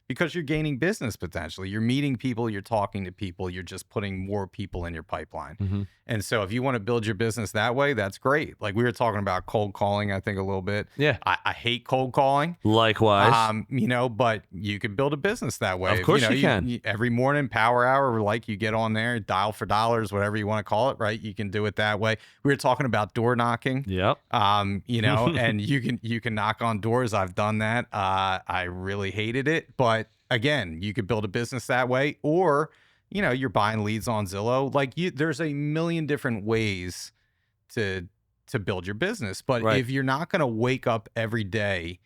Speaker 3: because you're gaining business potentially. You're meeting people, you're talking to people, you're just putting more people in your pipeline. And so if you want to build your business that way, that's great. Like we were talking about cold calling, I think a little bit.
Speaker 1: Yeah.
Speaker 3: I hate cold calling.
Speaker 1: Likewise.
Speaker 3: But you could build a business that way.
Speaker 1: Of course you can.
Speaker 3: Every morning, power hour, like you get on there, dial for dollars, whatever you want to call it, right? You can do it that way. We were talking about door knocking.
Speaker 1: Yep.
Speaker 3: And you can knock on doors. I've done that. I really hated it, but again, you could build a business that way, or you're buying leads on Zillow. Like there's a million different ways to build your business. But
Speaker 1: Right.
Speaker 3: if you're not going to wake up every day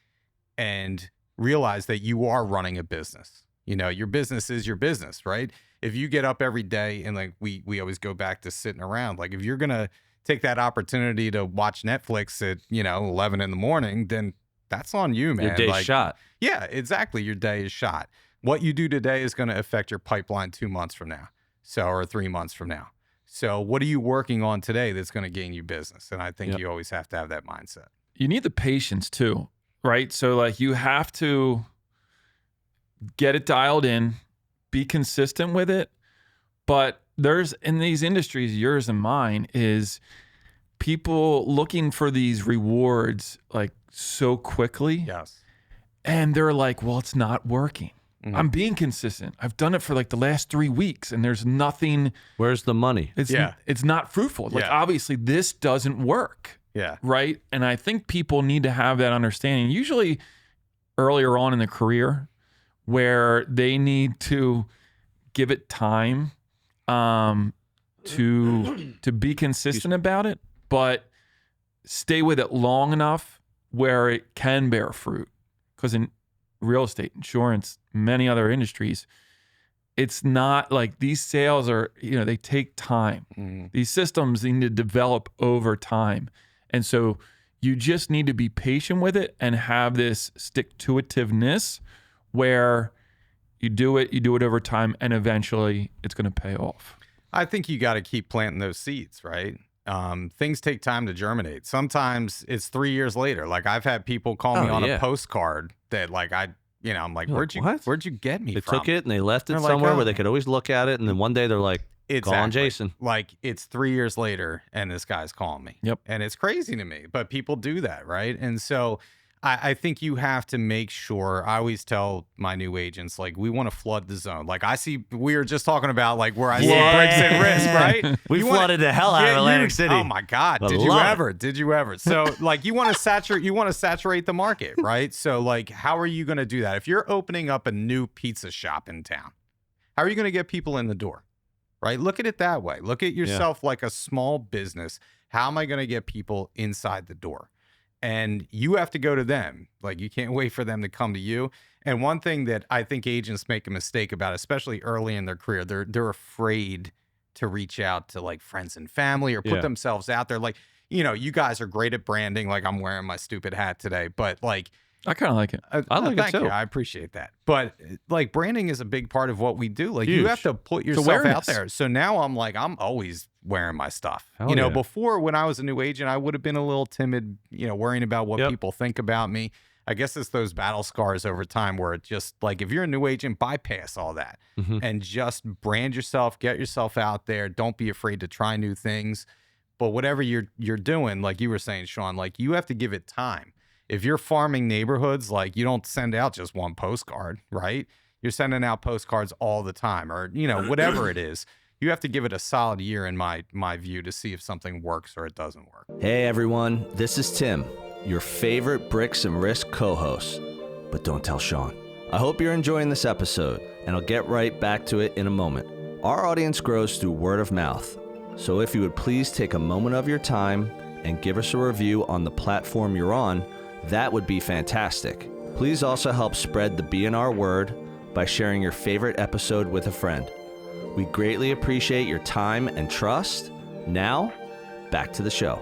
Speaker 3: and realize that you are running a business, your business is your business, right? If you get up every day and like we always go back to sitting around, like if you're going to take that opportunity to watch Netflix at, 11 in the morning, then that's on you, man.
Speaker 1: Your day's shot.
Speaker 3: Yeah, exactly. Your day is shot. What you do today is going to affect your pipeline 2 months from now, or 3 months from now. So what are you working on today that's going to gain you business? And I think
Speaker 1: Yep.
Speaker 3: you always have to have that mindset.
Speaker 4: You need the patience too, right? So like you have to get it dialed in, be consistent with it. But there's in these industries, yours and mine, is people looking for these rewards like so quickly.
Speaker 3: Yes.
Speaker 4: And they're like, well, it's not working.
Speaker 3: Mhm.
Speaker 4: I'm being consistent. I've done it for like the last 3 weeks and there's nothing.
Speaker 1: Where's the money?
Speaker 4: It's not fruitful. Like
Speaker 3: Yeah.
Speaker 4: obviously this doesn't work.
Speaker 3: Yeah.
Speaker 4: Right. And I think people need to have that understanding, usually earlier on in the career, where they need to give it time to be consistent about it, but stay with it long enough where it can bear fruit. Because in real estate, insurance, many other industries, it's not like these sales are, they take time.
Speaker 3: Mhm.
Speaker 4: These systems need to develop over time. And so you just need to be patient with it and have this stick-to-itiveness where you do it over time, and eventually it's going to pay off.
Speaker 3: I think you got to keep planting those seeds, right? Things take time to germinate. Sometimes it's 3 years later. Like I've had people call me
Speaker 1: Oh,
Speaker 3: on
Speaker 1: yeah.
Speaker 3: a postcard that like I'm like,
Speaker 1: You're
Speaker 3: where'd
Speaker 1: like,
Speaker 3: you get me
Speaker 1: They
Speaker 3: from?
Speaker 1: took it and they left it
Speaker 3: They're like,
Speaker 1: somewhere
Speaker 3: oh.
Speaker 1: where they could always look at it. And then one day they're like, call on
Speaker 3: Exactly.
Speaker 1: Jason.
Speaker 3: Like it's 3 years later and this guy's calling me.
Speaker 4: Yep.
Speaker 3: And it's crazy to me, but people do that, right? And so I think you have to make sure. I always tell my new agents, like, we want to flood the zone. Like we were just talking about like where I see bricks at risk, right?
Speaker 1: We
Speaker 3: You wanna-
Speaker 1: flooded the hell out of Atlantic City.
Speaker 3: Oh my God.
Speaker 1: I
Speaker 3: Did you
Speaker 1: love it.
Speaker 3: ever? Did you ever? So like you want to saturate the market, right? So like how are you going to do that? If you're opening up a new pizza shop in town, how are you going to get people in the door? Right? Look at it that way. Look at yourself like a small business. How am I going to get people inside the door? and you have to go to them. Like, you can't wait for them to come to you. And one thing that I think agents make a mistake about, especially early in their career, they're afraid to reach out to like friends and family or put themselves out there. Like, you guys are great at branding. Like, I'm wearing my stupid hat today, but like,
Speaker 4: I kind of like it.
Speaker 1: I like it
Speaker 3: thank
Speaker 1: too.
Speaker 3: you. I appreciate that. But like, branding is a big part of what we do. Like,
Speaker 1: Huge.
Speaker 3: you have to put yourself
Speaker 4: awareness.
Speaker 3: out there. So now I'm always wearing my stuff.
Speaker 1: Hell yeah.
Speaker 3: Before, when I was a new agent, I would have been a little timid, worrying about what people think about me. I guess it's those battle scars over time where it just like, if you're a new agent, bypass all that and just brand yourself, get yourself out there. Don't be afraid to try new things. But whatever you're doing, like you were saying, Sean, like, you have to give it time. If you're farming neighborhoods, like, you don't send out just one postcard, right? You're sending out postcards all the time, or, whatever it is. You have to give it a solid year, in my view, to see if something works or it doesn't work.
Speaker 1: Hey everyone, this is Tim, your favorite Bricks and Risk co-host. But don't tell Sean. I hope you're enjoying this episode, and I'll get right back to it in a moment. Our audience grows through word of mouth, so if you would please take a moment of your time and give us a review on the platform you're on, that would be fantastic. Please also help spread the BNR word by sharing your favorite episode with a friend. We greatly appreciate your time and trust. Now, back to the show.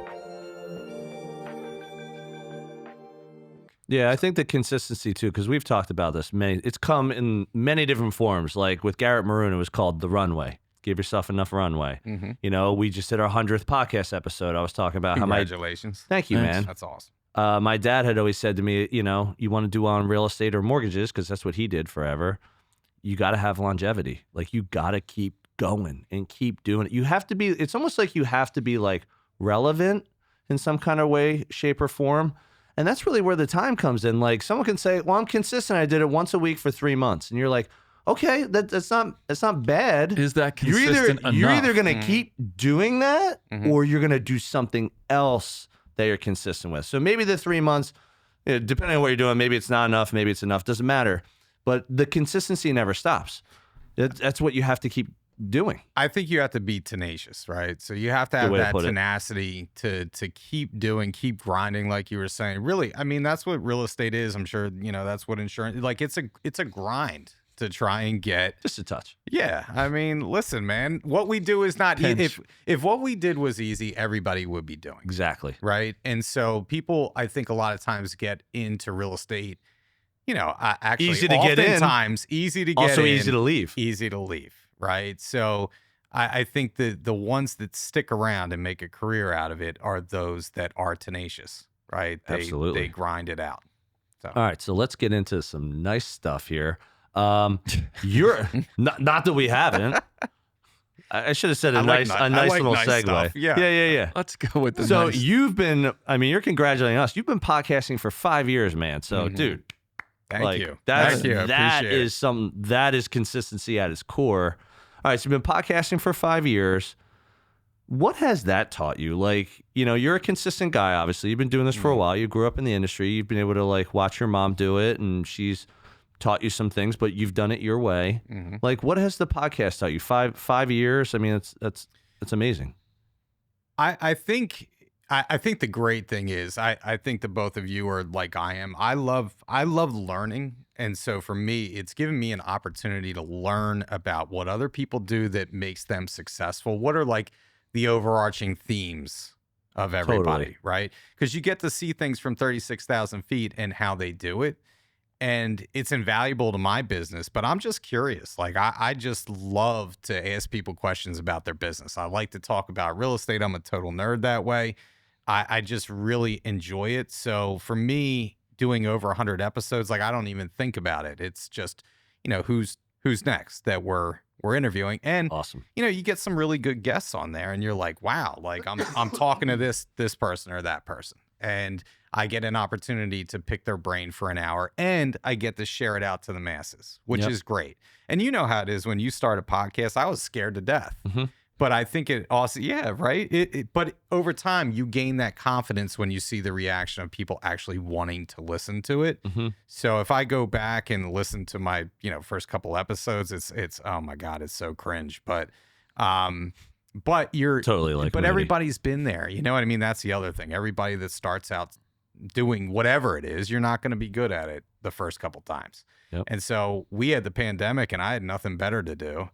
Speaker 1: Yeah, I think the consistency too, because we've talked about this it's come in many different forms. Like with Garrett Maroon, it was called The Runway. Give yourself enough runway. We just did our 100th podcast episode. I was talking about
Speaker 3: Congratulations.
Speaker 1: Thank you, man.
Speaker 3: That's awesome.
Speaker 1: My dad had always said to me, you want to do on real estate or mortgages, because that's what he did forever. You got to have longevity. Like, you got to keep going and keep doing it. You have to be, it's almost like you have to be like relevant in some kind of way, shape, or form. And that's really where the time comes in. Like, someone can say, well, I'm consistent. I did it once a week for 3 months. And you're like, okay, that's not bad.
Speaker 4: Is that consistent enough?
Speaker 1: You're either going to keep doing that or you're going to do something else that you're consistent with. So maybe the 3 months, depending on what you're doing, maybe it's not enough, maybe it's enough, doesn't matter. But the consistency never stops. That's what you have to keep doing.
Speaker 3: I think you have to be tenacious, right? So you have to have that tenacity to keep doing, keep grinding, like you were saying. Really, I mean, that's what real estate is. I'm sure, that's what insurance, like, it's a grind to try and get
Speaker 1: just a touch.
Speaker 3: Yeah. I mean, listen, man, what we do is not if what we did was easy, everybody would be doing.
Speaker 1: Exactly.
Speaker 3: Right. And so people, I think, a lot of times get into real estate, actually
Speaker 1: easy to get in.
Speaker 3: Oftentimes easy to get
Speaker 1: also
Speaker 3: in.
Speaker 1: easy to leave.
Speaker 3: Easy to leave. Right. So I think the ones that stick around and make a career out of it are those that are tenacious. Right.
Speaker 1: Absolutely.
Speaker 3: They grind it out. So.
Speaker 1: All right. So let's get into some nice stuff here. You're not that we haven't. I should have said a nice little segue.
Speaker 3: Stuff.
Speaker 1: Yeah.
Speaker 4: Let's go with the
Speaker 1: So
Speaker 4: nice.
Speaker 1: you've been, you're congratulating us. You've been podcasting for 5 years, man. So dude,
Speaker 3: Thank you.
Speaker 1: That
Speaker 3: Appreciate
Speaker 1: is that is consistency at its core. All right. So you've been podcasting for 5 years. What has that taught you? Like, you're a consistent guy, obviously. You've been doing this for a while. You grew up in the industry. You've been able to like watch your mom do it, and she's taught you some things, but you've done it your way. Like, what has the podcast taught you? 5 years. I mean, that's amazing.
Speaker 3: I think the great thing is I think that both of you are like I am. I love learning. And so for me, it's given me an opportunity to learn about what other people do that makes them successful. What are like the overarching themes of everybody,
Speaker 1: Totally.
Speaker 3: right? Because you get to see things from 36,000 feet and how they do it. And it's invaluable to my business, but I'm just curious. Like, I just love to ask people questions about their business. I like to talk about real estate. I'm a total nerd that way. I just really enjoy it. So for me, doing over 100 episodes, like, I don't even think about it. It's just, who's next that we're interviewing. And
Speaker 1: Awesome.
Speaker 3: You get some really good guests on there, and you're like, wow, like I'm talking to this person or that person. And I get an opportunity to pick their brain for an hour, and I get to share it out to the masses, which is great. And you know how it is when you start a podcast. I was scared to death, but I think it also, right? But over time, you gain that confidence when you see the reaction of people actually wanting to listen to it. So if I go back and listen to my, first couple episodes, it's oh my God, it's so cringe. But you're
Speaker 1: Totally like.
Speaker 3: but everybody's been there. You know what I mean? That's the other thing. Everybody that starts out doing whatever it is, you're not going to be good at it the first couple times.
Speaker 1: Yep.
Speaker 3: And so we had the pandemic, and I had nothing better to do.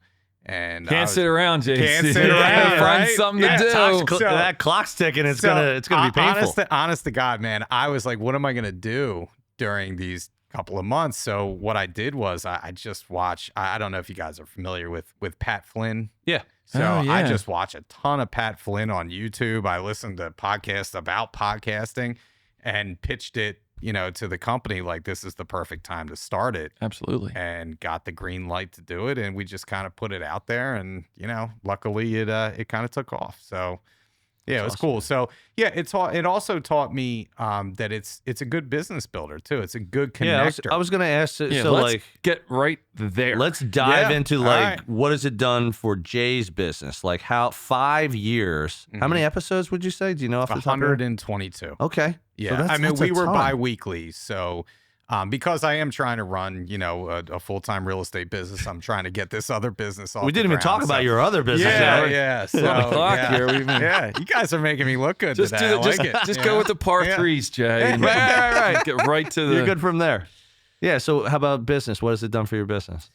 Speaker 3: And
Speaker 4: Can't sit around, Jason.
Speaker 3: Can't sit around,
Speaker 4: Find
Speaker 3: right?
Speaker 4: something
Speaker 3: Yeah,
Speaker 4: to do.
Speaker 1: That clock's ticking. It's gonna be painful.
Speaker 3: Honest to God, man, I was like, what am I gonna do during these couple of months? So what I did was I just watch. I don't know if you guys are familiar with Pat Flynn.
Speaker 1: Yeah.
Speaker 3: So
Speaker 4: Oh, yeah.
Speaker 3: I just watch a ton of Pat Flynn on YouTube. I listened to podcasts about podcasting and pitched it, to the company like this is the perfect time to start it.
Speaker 4: Absolutely.
Speaker 3: And got the green light to do it, and we just kind of put it out there, and luckily it kind of took off. So yeah, it was cool. So yeah, it also taught me that it's a good business builder too. It's a good connector.
Speaker 1: Yeah, I was gonna ask.
Speaker 4: Yeah,
Speaker 1: So
Speaker 4: let's get right there.
Speaker 1: let's dive into
Speaker 3: all
Speaker 1: like
Speaker 3: right.
Speaker 1: what has it done for Jay's business? Like how 5 years? How many episodes would you say? Do you know off the top of your head?
Speaker 3: 122.
Speaker 1: Okay.
Speaker 3: Yeah,
Speaker 1: So that's
Speaker 3: we
Speaker 1: a
Speaker 3: were
Speaker 1: ton.
Speaker 3: bi-weekly, so because I am trying to run, a full-time real estate business, I'm trying to get this other business off.
Speaker 1: We didn't even talk about
Speaker 3: so.
Speaker 1: your other business.
Speaker 3: Yeah,
Speaker 1: yet.
Speaker 3: yeah. So,
Speaker 4: on the clock
Speaker 3: yeah.
Speaker 4: here. We've been
Speaker 3: Yeah, you guys are making me look good
Speaker 4: just
Speaker 3: today. I like it.
Speaker 4: just
Speaker 3: Yeah.
Speaker 4: go with the par
Speaker 3: Yeah.
Speaker 4: threes, Jay. and
Speaker 1: Right.
Speaker 4: Get right to the.
Speaker 1: You're good from there. Yeah. So how about business? What has it done for your business?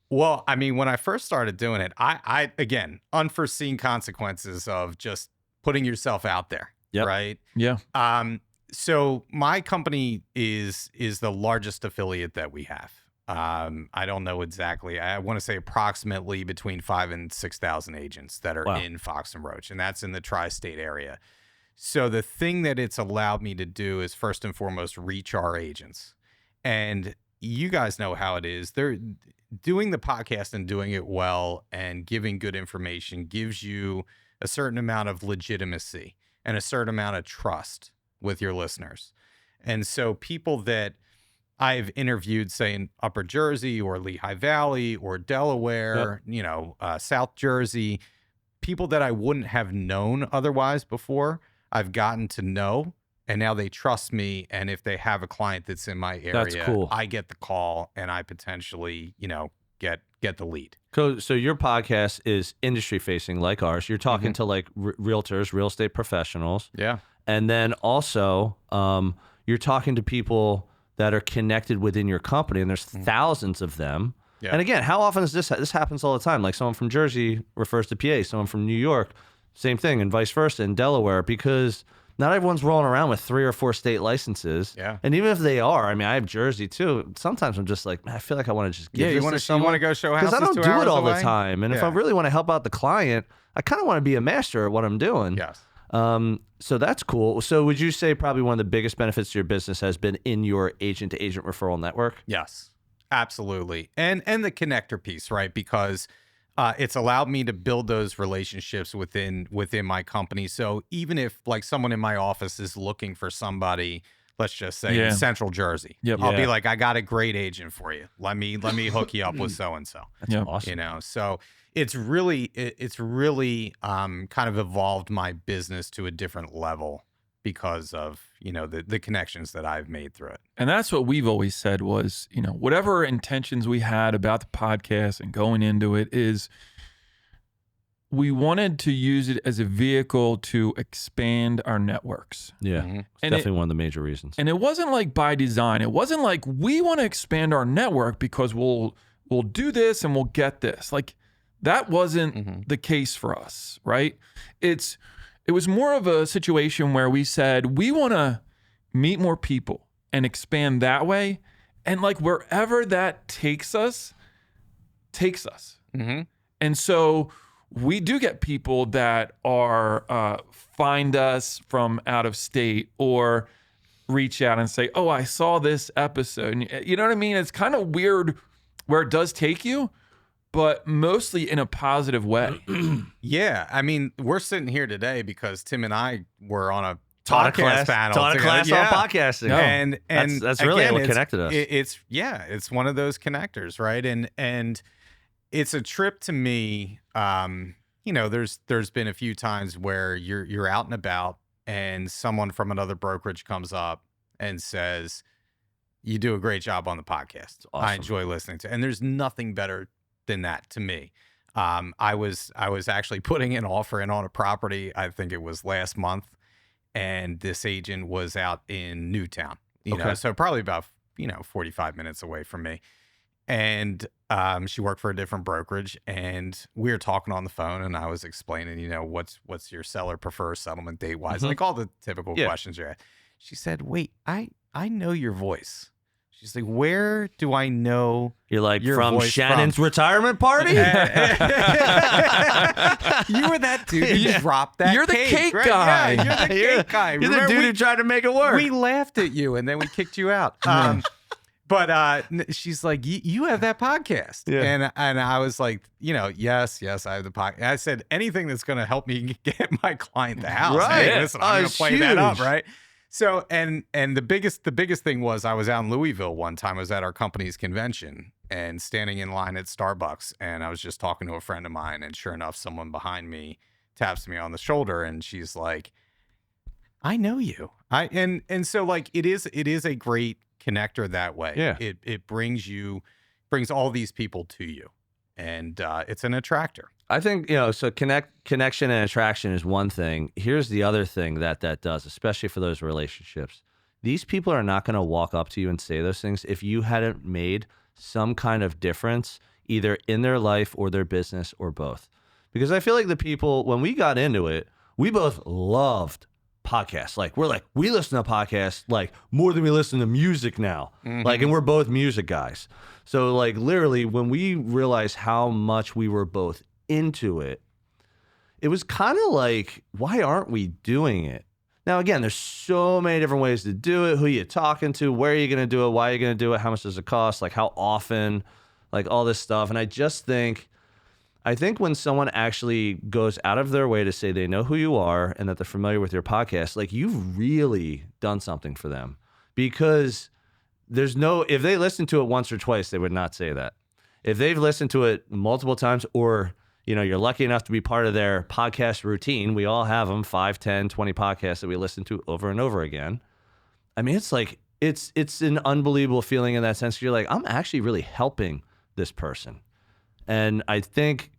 Speaker 3: Well, I mean, when I first started doing it, I again, unforeseen consequences of just putting yourself out there,
Speaker 1: Yep.
Speaker 3: right?
Speaker 4: Yeah.
Speaker 3: So my company is the largest affiliate that we have. I don't know exactly. I want to say approximately between 5,000 and 6,000 agents that are
Speaker 1: Wow.
Speaker 3: in Fox and Roach, and that's in the tri-state area. So the thing that it's allowed me to do is first and foremost reach our agents. And you guys know how it is. They're doing the podcast and doing it well and giving good information gives you a certain amount of legitimacy and a certain amount of trust with your listeners. And so people that I've interviewed, say in Upper Jersey or Lehigh Valley or Delaware, South Jersey, people that I wouldn't have known otherwise before, I've gotten to know, and now they trust me. And if they have a client that's in my area,
Speaker 1: That's cool.
Speaker 3: I get the call and I potentially, get the lead.
Speaker 1: So your podcast is industry facing like ours. You're talking to like realtors, real estate professionals.
Speaker 3: Yeah.
Speaker 1: And then also, you're talking to people that are connected within your company, and there's thousands of them.
Speaker 3: Yeah.
Speaker 1: And again, how often is this? This happens all the time. Like someone from Jersey refers to PA, someone from New York, same thing, and vice versa in Delaware, because not everyone's rolling around with 3 or 4 state licenses.
Speaker 3: Yeah.
Speaker 1: And even if they are, I mean, I have Jersey too. Sometimes I'm just like, man, I feel like I want to just give
Speaker 3: Yeah,
Speaker 1: this
Speaker 3: you want
Speaker 1: to
Speaker 3: to
Speaker 1: someone.
Speaker 3: go show
Speaker 1: Because
Speaker 3: houses
Speaker 1: I don't
Speaker 3: 2
Speaker 1: do
Speaker 3: hours
Speaker 1: it all
Speaker 3: away?
Speaker 1: the time. And if I
Speaker 3: Yeah.
Speaker 1: really want to help out the client, I kind of want to be a master at what I'm doing.
Speaker 3: Yes.
Speaker 1: So that's cool. So would you say probably one of the biggest benefits to your business has been in your agent-to-agent referral network?
Speaker 3: Yes, absolutely. And the connector piece, right? Because it's allowed me to build those relationships within my company. So even if like someone in my office is looking for somebody, let's just say in Central Jersey,
Speaker 4: Yep.
Speaker 3: I'll be
Speaker 1: Yeah.
Speaker 3: like, I got a great agent for you. Let me hook you up with so-and-so.
Speaker 1: That's
Speaker 4: Yeah.
Speaker 1: awesome.
Speaker 3: So it's really kind of evolved my business to a different level because of, the connections that I've made through it.
Speaker 4: And that's what we've always said was, whatever intentions we had about the podcast and going into it is we wanted to use it as a vehicle to expand our networks.
Speaker 1: Yeah.
Speaker 3: Mhm.
Speaker 1: It's
Speaker 4: And
Speaker 1: definitely one of the major reasons.
Speaker 4: And it wasn't like by design. It wasn't like we want to expand our network because we'll do this and we'll get this. Like that wasn't the case for us, right? It was more of a situation where we said we want to meet more people and expand that way, and like wherever that takes us.
Speaker 3: Mm-hmm.
Speaker 4: And so we do get people that are find us from out of state or reach out and say, "Oh, I saw this episode." And you know what I mean? It's kind of weird where it does take you, but mostly in a positive way.
Speaker 3: Yeah, I mean, we're sitting here today because Tim and I were on a
Speaker 1: Taught a
Speaker 3: podcast panel.
Speaker 1: Taught a
Speaker 3: together.
Speaker 1: class
Speaker 3: Yeah.
Speaker 1: on podcasting.
Speaker 4: No.
Speaker 3: And
Speaker 1: that's really
Speaker 3: again,
Speaker 1: what
Speaker 3: it's-
Speaker 1: connected us.
Speaker 3: It's one of those connectors, right? And it's a trip to me. There's been a few times where you're out and about, and someone from another brokerage comes up and says, "You do a great job on the podcast.
Speaker 1: Awesome.
Speaker 3: I enjoy listening to." And there's nothing better than that to me. I was actually putting an offer in on a property. I think it was last month. and this agent was out in Newtown,
Speaker 1: Okay.
Speaker 3: so probably about 45 minutes away from me. And she worked for a different brokerage, and we were talking on the phone, and I was explaining, what's your seller prefer settlement date wise, like all the typical questions you have. She said, "Wait, I know your voice." She's like, "Where do I know?"
Speaker 1: You're like,
Speaker 3: your
Speaker 1: from
Speaker 3: voice
Speaker 1: Shannon's retirement party?
Speaker 3: You were that dude who dropped that.
Speaker 4: You're the cake
Speaker 3: right?
Speaker 4: guy.
Speaker 3: Yeah, you're the cake guy.
Speaker 1: You're the
Speaker 3: Remember,
Speaker 1: dude who tried to make it work.
Speaker 3: we laughed at you, and then we kicked you out. But she's like, you have that podcast.
Speaker 1: Yeah.
Speaker 3: And I was like, yes, I have the podcast. I said, anything that's going to help me get my client the house.
Speaker 1: Right.
Speaker 3: Hey, listen, I'm going
Speaker 1: it's
Speaker 3: to play that up,
Speaker 1: huge.
Speaker 3: right? So, and the biggest thing was I was out in Louisville one time. I was at our company's convention and standing in line at Starbucks. And I was just talking to a friend of mine. And sure enough, someone behind me taps me on the shoulder. And she's like, "I know you." And so like, it is a great connector that way.
Speaker 1: Yeah.
Speaker 3: It brings all these people to you. And it's an attractor.
Speaker 1: I think, so connection and attraction is one thing. Here's the other thing that does, especially for those relationships. These people are not going to walk up to you and say those things if you hadn't made some kind of difference either in their life or their business or both. Because I feel like the people, when we got into it, we both loved podcasts. Like, we listen to podcasts like more than we listen to music now. Like, and we're both music guys. So like literally when we realized how much we were both into it, it was kind of like, why aren't we doing it? Now, again, there's so many different ways to do it. Who you talking to? Where are you going to do it? Why are you going to do it? How much does it cost? Like, how often? Like, all this stuff. And I think when someone actually goes out of their way to say they know who you are and that they're familiar with your podcast, like, you've really done something for them. Because if they listen to it once or twice, they would not say that. If they've listened to it multiple times, or you're lucky enough to be part of their podcast routine, we all have them, 5, 10, 20 podcasts that we listen to over and over again. I mean, it's like, it's an unbelievable feeling in that sense. You're like, I'm actually really helping this person. And I think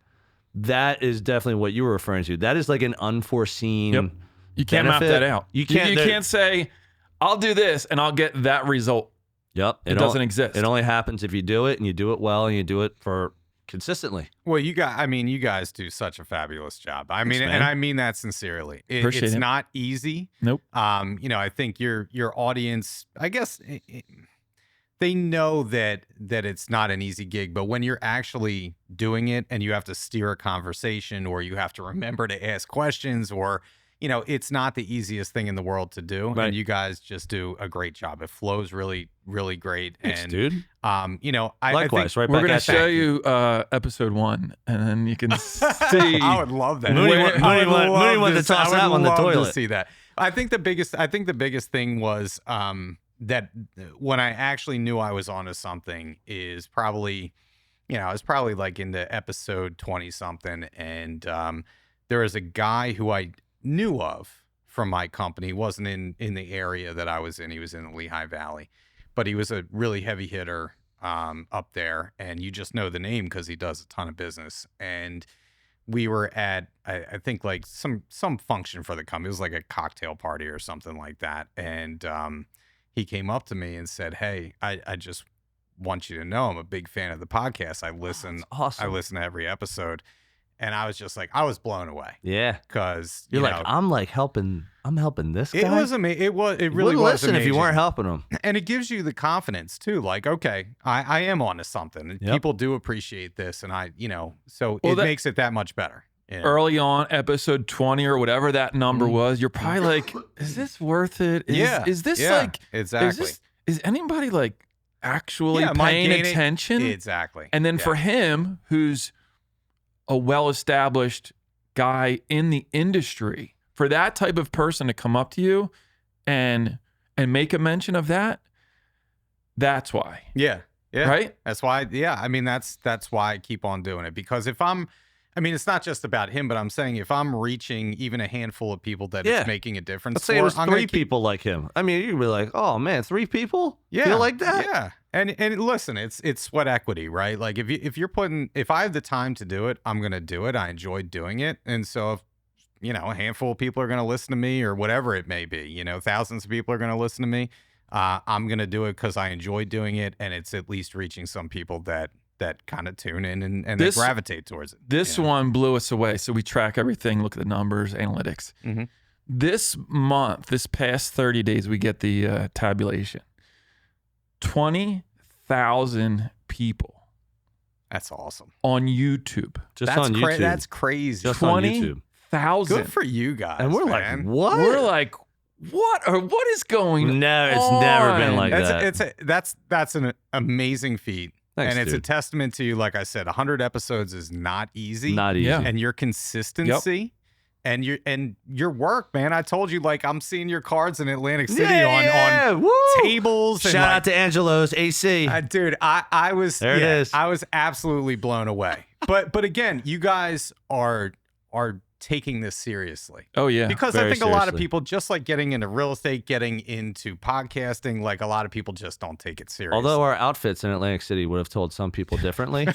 Speaker 1: that is definitely what you were referring to. That is like an unforeseen
Speaker 4: Yep. You can't map
Speaker 1: benefit.
Speaker 4: that out.
Speaker 1: You can't
Speaker 4: say, I'll do this and I'll get that result.
Speaker 1: Yep.
Speaker 4: It doesn't exist.
Speaker 1: It only happens if you do it and you do it well and you do it for consistently.
Speaker 3: Well, you guys do such a fabulous job. I mean,
Speaker 1: man.
Speaker 3: and I mean that sincerely.
Speaker 4: Appreciate
Speaker 3: It's
Speaker 4: it.
Speaker 3: not easy.
Speaker 4: Nope.
Speaker 3: I think your audience, I guess, they know that it's not an easy gig, but when you're actually doing it and you have to steer a conversation, or you have to remember to ask questions, or it's not the easiest thing in the world to do.
Speaker 1: Right.
Speaker 3: And you guys just do a great job. It flows really, really great.
Speaker 1: Thanks,
Speaker 3: And
Speaker 1: dude.
Speaker 3: I
Speaker 1: Likewise,
Speaker 3: think,
Speaker 1: right
Speaker 4: We're
Speaker 1: back
Speaker 4: going to
Speaker 1: at
Speaker 4: show
Speaker 1: you.
Speaker 4: you episode 1, and then you can see.
Speaker 3: I would love that.
Speaker 1: Mooney
Speaker 3: I would
Speaker 1: wanted
Speaker 3: love
Speaker 1: to toss that one in the
Speaker 3: love to
Speaker 1: toilet.
Speaker 3: see that. I think the biggest thing was that when I actually knew I was onto something is probably, I was probably like into episode 20 something, and there was a guy who I knew of from my company. He wasn't in the area that I was in. He was in the Lehigh Valley, but he was a really heavy hitter up there, and you just know the name because he does a ton of business. And we were at, I think, like some function for the company. It was like a cocktail party or something like that. And he came up to me and said, "Hey, I just want you to know I'm a big fan of the podcast. I listen,
Speaker 1: That's awesome.
Speaker 3: I listen to every episode." And I was just like, I was blown away
Speaker 1: Yeah.
Speaker 3: because
Speaker 1: You're like, I'm helping this guy.
Speaker 3: it was amazing. It really
Speaker 1: Wouldn't
Speaker 3: was
Speaker 1: listen if you
Speaker 3: amazing.
Speaker 1: weren't helping him.
Speaker 3: And it gives you the confidence too. Like, okay, I am onto something, and
Speaker 1: Yep.
Speaker 3: people do appreciate this, and so
Speaker 4: Well,
Speaker 3: it
Speaker 4: that-
Speaker 3: makes it that much better. Yeah.
Speaker 4: Early on, episode 20 or whatever that number was, you're probably like, is this worth it? Is this like,
Speaker 3: exactly?
Speaker 4: is anybody like actually
Speaker 3: Am I
Speaker 4: paying
Speaker 3: gaining-
Speaker 4: attention?
Speaker 3: Exactly.
Speaker 4: And then for him, who's a well-established guy in the industry, for that type of person to come up to you and make a mention of that, that's why.
Speaker 3: yeah,
Speaker 4: Right?
Speaker 3: That's why. Yeah, I mean, that's why I keep on doing it, because it's not just about him, but I'm saying if I'm reaching even a handful of people that
Speaker 1: Yeah.
Speaker 3: it's making a difference.
Speaker 1: Let's say it was
Speaker 3: I'm gonna
Speaker 1: 3 people like him. I mean, you'd be like, oh man, 3 people?
Speaker 3: Yeah,
Speaker 1: Feel like that?
Speaker 3: Yeah, and listen, it's sweat equity, right? Like if I have the time to do it, I'm gonna do it. I enjoy doing it, and so if a handful of people are going to listen to me or whatever it may be, thousands of people are going to listen to me. I'm going to do it because I enjoy doing it. And it's at least reaching some people that kind of tune in and they gravitate towards it.
Speaker 4: This one blew us away. So we track everything, look at the numbers, analytics.
Speaker 3: Mm-hmm.
Speaker 4: This month, this past 30 days, we get the tabulation. 20,000 people.
Speaker 3: That's awesome.
Speaker 4: On YouTube.
Speaker 1: Just on YouTube.
Speaker 3: That's crazy.
Speaker 1: Just on YouTube.
Speaker 4: 20,000.
Speaker 3: Good for you guys.
Speaker 1: And we're
Speaker 3: man.
Speaker 1: like, what?
Speaker 4: We're like, what? Or what is going
Speaker 1: No, it's
Speaker 4: on?
Speaker 1: never been like that.
Speaker 3: That's an amazing feat.
Speaker 1: Thanks,
Speaker 3: and it's
Speaker 1: dude.
Speaker 3: a testament to you. Like I said, 100 episodes is not easy.
Speaker 1: Not easy.
Speaker 4: Yeah.
Speaker 3: And your consistency and your work, man. I told you, like, I'm seeing your cards in Atlantic City on
Speaker 1: Woo!
Speaker 3: tables. And
Speaker 1: Shout
Speaker 3: like,
Speaker 1: out to Angelo's AC.
Speaker 3: dude, I was
Speaker 1: There it is.
Speaker 3: I was absolutely blown away. But again, you guys are taking this seriously.
Speaker 4: Oh, yeah.
Speaker 3: Because
Speaker 1: Very
Speaker 3: I think a lot of
Speaker 1: seriously.
Speaker 3: people, just like getting into real estate, getting into podcasting, like a lot of people just don't take it seriously.
Speaker 1: Although our outfits in Atlantic City would have told some people differently.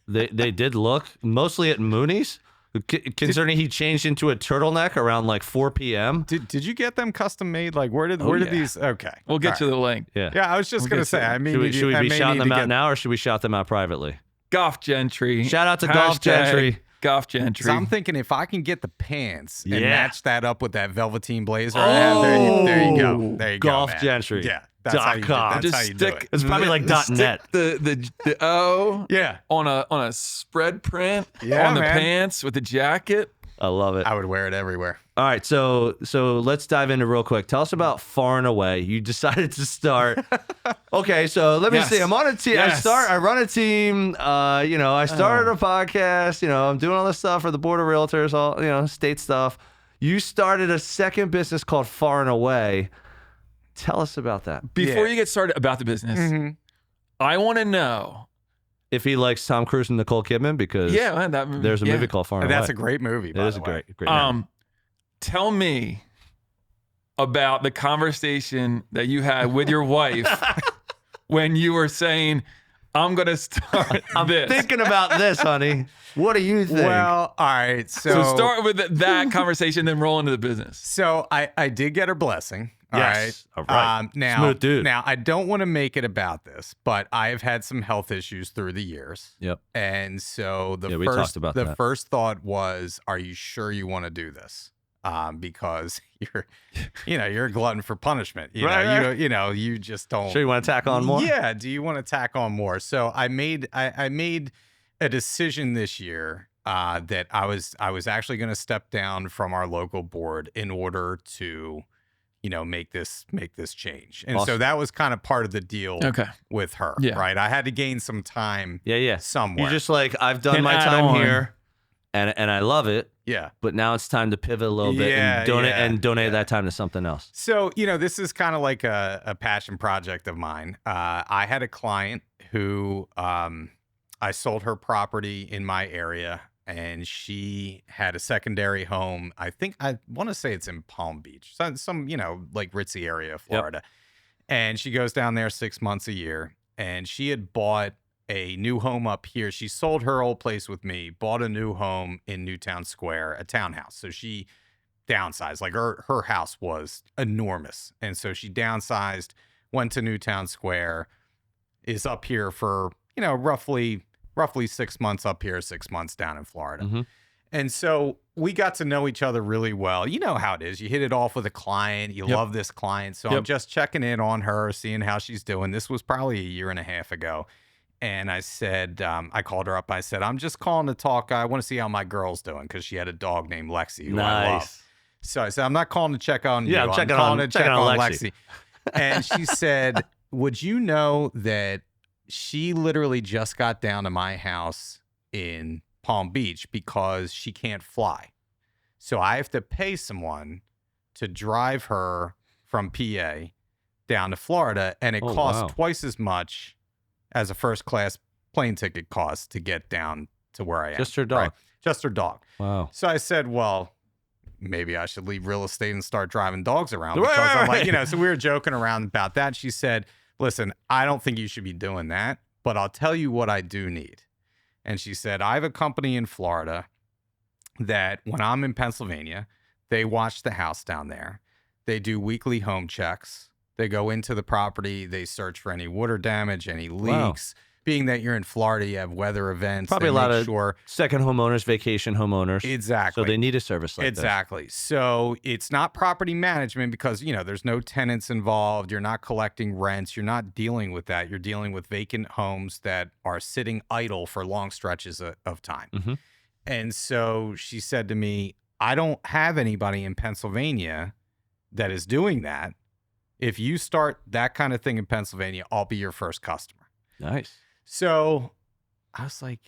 Speaker 1: they did look mostly at Mooney's, considering he changed into a turtleneck around like 4 p.m.
Speaker 3: Did you get them custom made? Like where did
Speaker 1: yeah.
Speaker 3: these? Okay,
Speaker 4: We'll get to the link.
Speaker 1: Yeah.
Speaker 3: Yeah, I was just gonna say. I mean,
Speaker 1: Should we
Speaker 3: I
Speaker 1: be
Speaker 3: may
Speaker 1: shouting
Speaker 3: need
Speaker 1: them
Speaker 3: to
Speaker 1: out
Speaker 3: get-
Speaker 1: now, or should we shout them out privately?
Speaker 4: Golf Gentry.
Speaker 1: Shout out to Golf Gentry.
Speaker 4: Golf Gentry.
Speaker 3: So I'm thinking if I can get the pants and
Speaker 1: Yeah.
Speaker 3: match that up with that velveteen blazer I have, there you go. There you
Speaker 1: Golf
Speaker 3: go, man.
Speaker 1: Gentry.
Speaker 3: Yeah, that's how you do,
Speaker 1: .com.
Speaker 3: that's
Speaker 4: Just
Speaker 3: how you do
Speaker 4: stick.
Speaker 3: it.
Speaker 1: It's probably like
Speaker 4: stick
Speaker 1: .net.
Speaker 4: The O.
Speaker 3: Yeah,
Speaker 4: On a spread print
Speaker 3: Yeah,
Speaker 4: on the
Speaker 3: man.
Speaker 4: pants with the jacket.
Speaker 1: I love it.
Speaker 3: I would wear it everywhere.
Speaker 1: All right, so let's dive into real quick. Tell us about Far and Away. You decided to start. Okay, so let me
Speaker 4: Yes.
Speaker 1: see. I'm on a team.
Speaker 4: Yes.
Speaker 1: I run a team. I started a podcast. I'm doing all this stuff for the Board of Realtors, all state stuff. You started a second business called Far and Away. Tell us about that.
Speaker 4: Before
Speaker 3: Yeah.
Speaker 4: you get started about the business, I want to know.
Speaker 1: If he likes Tom Cruise and Nicole Kidman, because
Speaker 4: Yeah, man, that movie.
Speaker 1: there's a
Speaker 4: yeah.
Speaker 1: movie called Far and
Speaker 3: That's
Speaker 1: Away.
Speaker 3: a great movie.
Speaker 1: It
Speaker 3: by
Speaker 1: is
Speaker 3: the
Speaker 1: a
Speaker 3: way.
Speaker 1: great movie.
Speaker 4: Tell me about the conversation that you had with your wife when you were saying, I'm going to start this.
Speaker 1: Thinking about this, honey. What do you think?
Speaker 3: Well, all right.
Speaker 4: So start with that conversation, then roll into the business.
Speaker 3: So I did get her blessing.
Speaker 1: Yes.
Speaker 3: All
Speaker 1: All
Speaker 3: right.
Speaker 1: right.
Speaker 3: Now,
Speaker 1: Smooth dude.
Speaker 3: Now, I don't want to make it about this, but I have had some health issues through the years.
Speaker 1: Yep.
Speaker 3: And so
Speaker 1: Yeah, we talked about that.
Speaker 3: first thought was, are you sure you want to do this? Because you're a glutton for punishment.
Speaker 1: Right.
Speaker 3: You just don't.
Speaker 1: Sure you want to tack on more?
Speaker 3: Yeah. Do you want to tack on more? So I made a decision this year that I was actually going to step down from our local board in order to, make this change. And so
Speaker 1: Awesome.
Speaker 3: that was kind of part of the deal
Speaker 4: Okay.
Speaker 3: with her.
Speaker 4: Yeah.
Speaker 3: Right. I had to gain some time
Speaker 1: Yeah.
Speaker 3: somewhere.
Speaker 1: You're just like, I've done
Speaker 4: Can
Speaker 1: my
Speaker 4: add
Speaker 1: time
Speaker 4: on.
Speaker 1: here, and I love it,
Speaker 3: yeah.
Speaker 1: but now it's time to pivot a little bit
Speaker 3: Yeah,
Speaker 1: and donate
Speaker 3: yeah.
Speaker 1: that time to something else.
Speaker 3: So, this is kind of like a passion project of mine. I had a client who I sold her property in my area, and she had a secondary home. I want to say it's in Palm Beach, some like ritzy area of Florida. And she goes down there 6 months a year, and she had bought a new home up here. She sold her old place with me, bought a new home in Newtown Square, a townhouse. So she downsized. Like her house was enormous. And so she downsized, went to Newtown Square, is up here for, roughly 6 months up here, 6 months down in Florida.
Speaker 1: Mhm.
Speaker 3: And so we got to know each other really well. You know how it is. You hit it off with a client. You
Speaker 4: Yep.
Speaker 3: love this client. So
Speaker 4: Yep.
Speaker 3: I'm just checking in on her, seeing how she's doing. This was probably a year and a half ago. And I said, I called her up. I said, I'm just calling to talk. I want to see how my girl's doing, because she had a dog named Lexi, who I love.
Speaker 1: Nice.
Speaker 3: So I said, I'm not calling to check on
Speaker 1: Yeah,
Speaker 3: you.
Speaker 1: I'm checking
Speaker 3: calling
Speaker 1: on-
Speaker 3: to check
Speaker 1: checking on
Speaker 3: on
Speaker 1: Lexi.
Speaker 3: Lexi. And she said, would you know that she literally just got down to my house in Palm Beach because she can't fly. So I have to pay someone to drive her from PA down to Florida, and it
Speaker 1: Oh,
Speaker 3: costs
Speaker 1: wow.
Speaker 3: twice as much as a first class plane ticket costs to get down to where I am.
Speaker 1: Just her dog.
Speaker 3: Just her dog.
Speaker 1: Wow.
Speaker 3: So I said, well, maybe I should leave real estate and start driving dogs around,
Speaker 1: Right,
Speaker 3: because I'm
Speaker 1: right.
Speaker 3: like, so we were joking around about that. She said, listen, I don't think you should be doing that, but I'll tell you what I do need. And she said, I have a company in Florida that when I'm in Pennsylvania, they watch the house down there. They do weekly home checks. They go into the property. They search for any water damage, any leaks. Being that you're in Florida, you have weather events.
Speaker 1: Probably a lot of second homeowners, vacation homeowners.
Speaker 3: Exactly.
Speaker 1: So they need a service like
Speaker 3: Exactly. So it's not property management because, there's no tenants involved. You're not collecting rents. You're not dealing with that. You're dealing with vacant homes that are sitting idle for long stretches of time.
Speaker 1: Mm-hmm.
Speaker 3: And so she said to me, I don't have anybody in Pennsylvania that is doing that. If you start that kind of thing in Pennsylvania, I'll be your first customer.
Speaker 1: Nice.
Speaker 3: So I was like,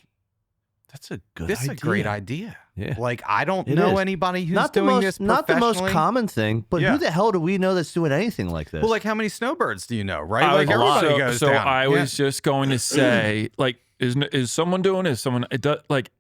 Speaker 1: that's a good
Speaker 3: this
Speaker 1: idea.
Speaker 3: is a great idea.
Speaker 1: Yeah.
Speaker 3: Like, I don't know anybody who's doing this professionally.
Speaker 1: Not the most common thing, but who the hell do we know that's doing anything like this?
Speaker 3: Well, like, how many snowbirds do you know, right? Like, everybody goes
Speaker 4: so
Speaker 3: down.
Speaker 4: I was just going to say, like, is someone doing it?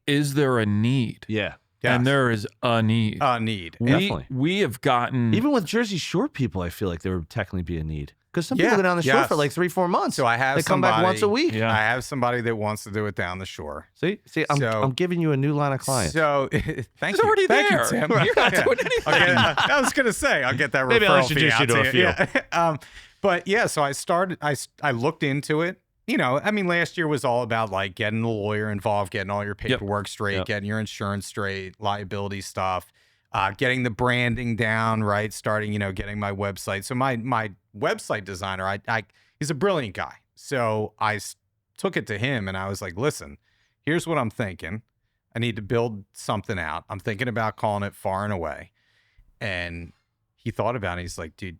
Speaker 4: Is there a need?
Speaker 1: Yeah.
Speaker 3: Yes.
Speaker 4: And there is a need.
Speaker 1: Definitely.
Speaker 4: We have gotten...
Speaker 1: Even with Jersey Shore people, I feel like there would technically be a need. Because some people go down the shore for like 3-4 months.
Speaker 3: So I have
Speaker 1: they come back once a week.
Speaker 3: Yeah. I have somebody that wants to do it down the shore.
Speaker 1: See, I'm giving you a new line of clients.
Speaker 3: So thank
Speaker 4: it's
Speaker 3: you.
Speaker 4: already
Speaker 3: Thank
Speaker 4: there.
Speaker 3: you, Tim.
Speaker 4: You're not doing anything.
Speaker 3: I was gonna say I'll get that
Speaker 1: Maybe I'll
Speaker 3: referral
Speaker 1: introduce
Speaker 3: fee
Speaker 1: you to a few.
Speaker 3: Yeah. But yeah, so I started. I looked into it. Last year was all about like getting the lawyer involved, getting all your paperwork straight, getting your insurance straight, liability stuff. Getting the branding down, right? Starting, getting my website. So my website designer, he's a brilliant guy. So I took it to him and I was like, listen, here's what I'm thinking. I need to build something out. I'm thinking about calling it Far and Away. And he thought about it. He's like, dude,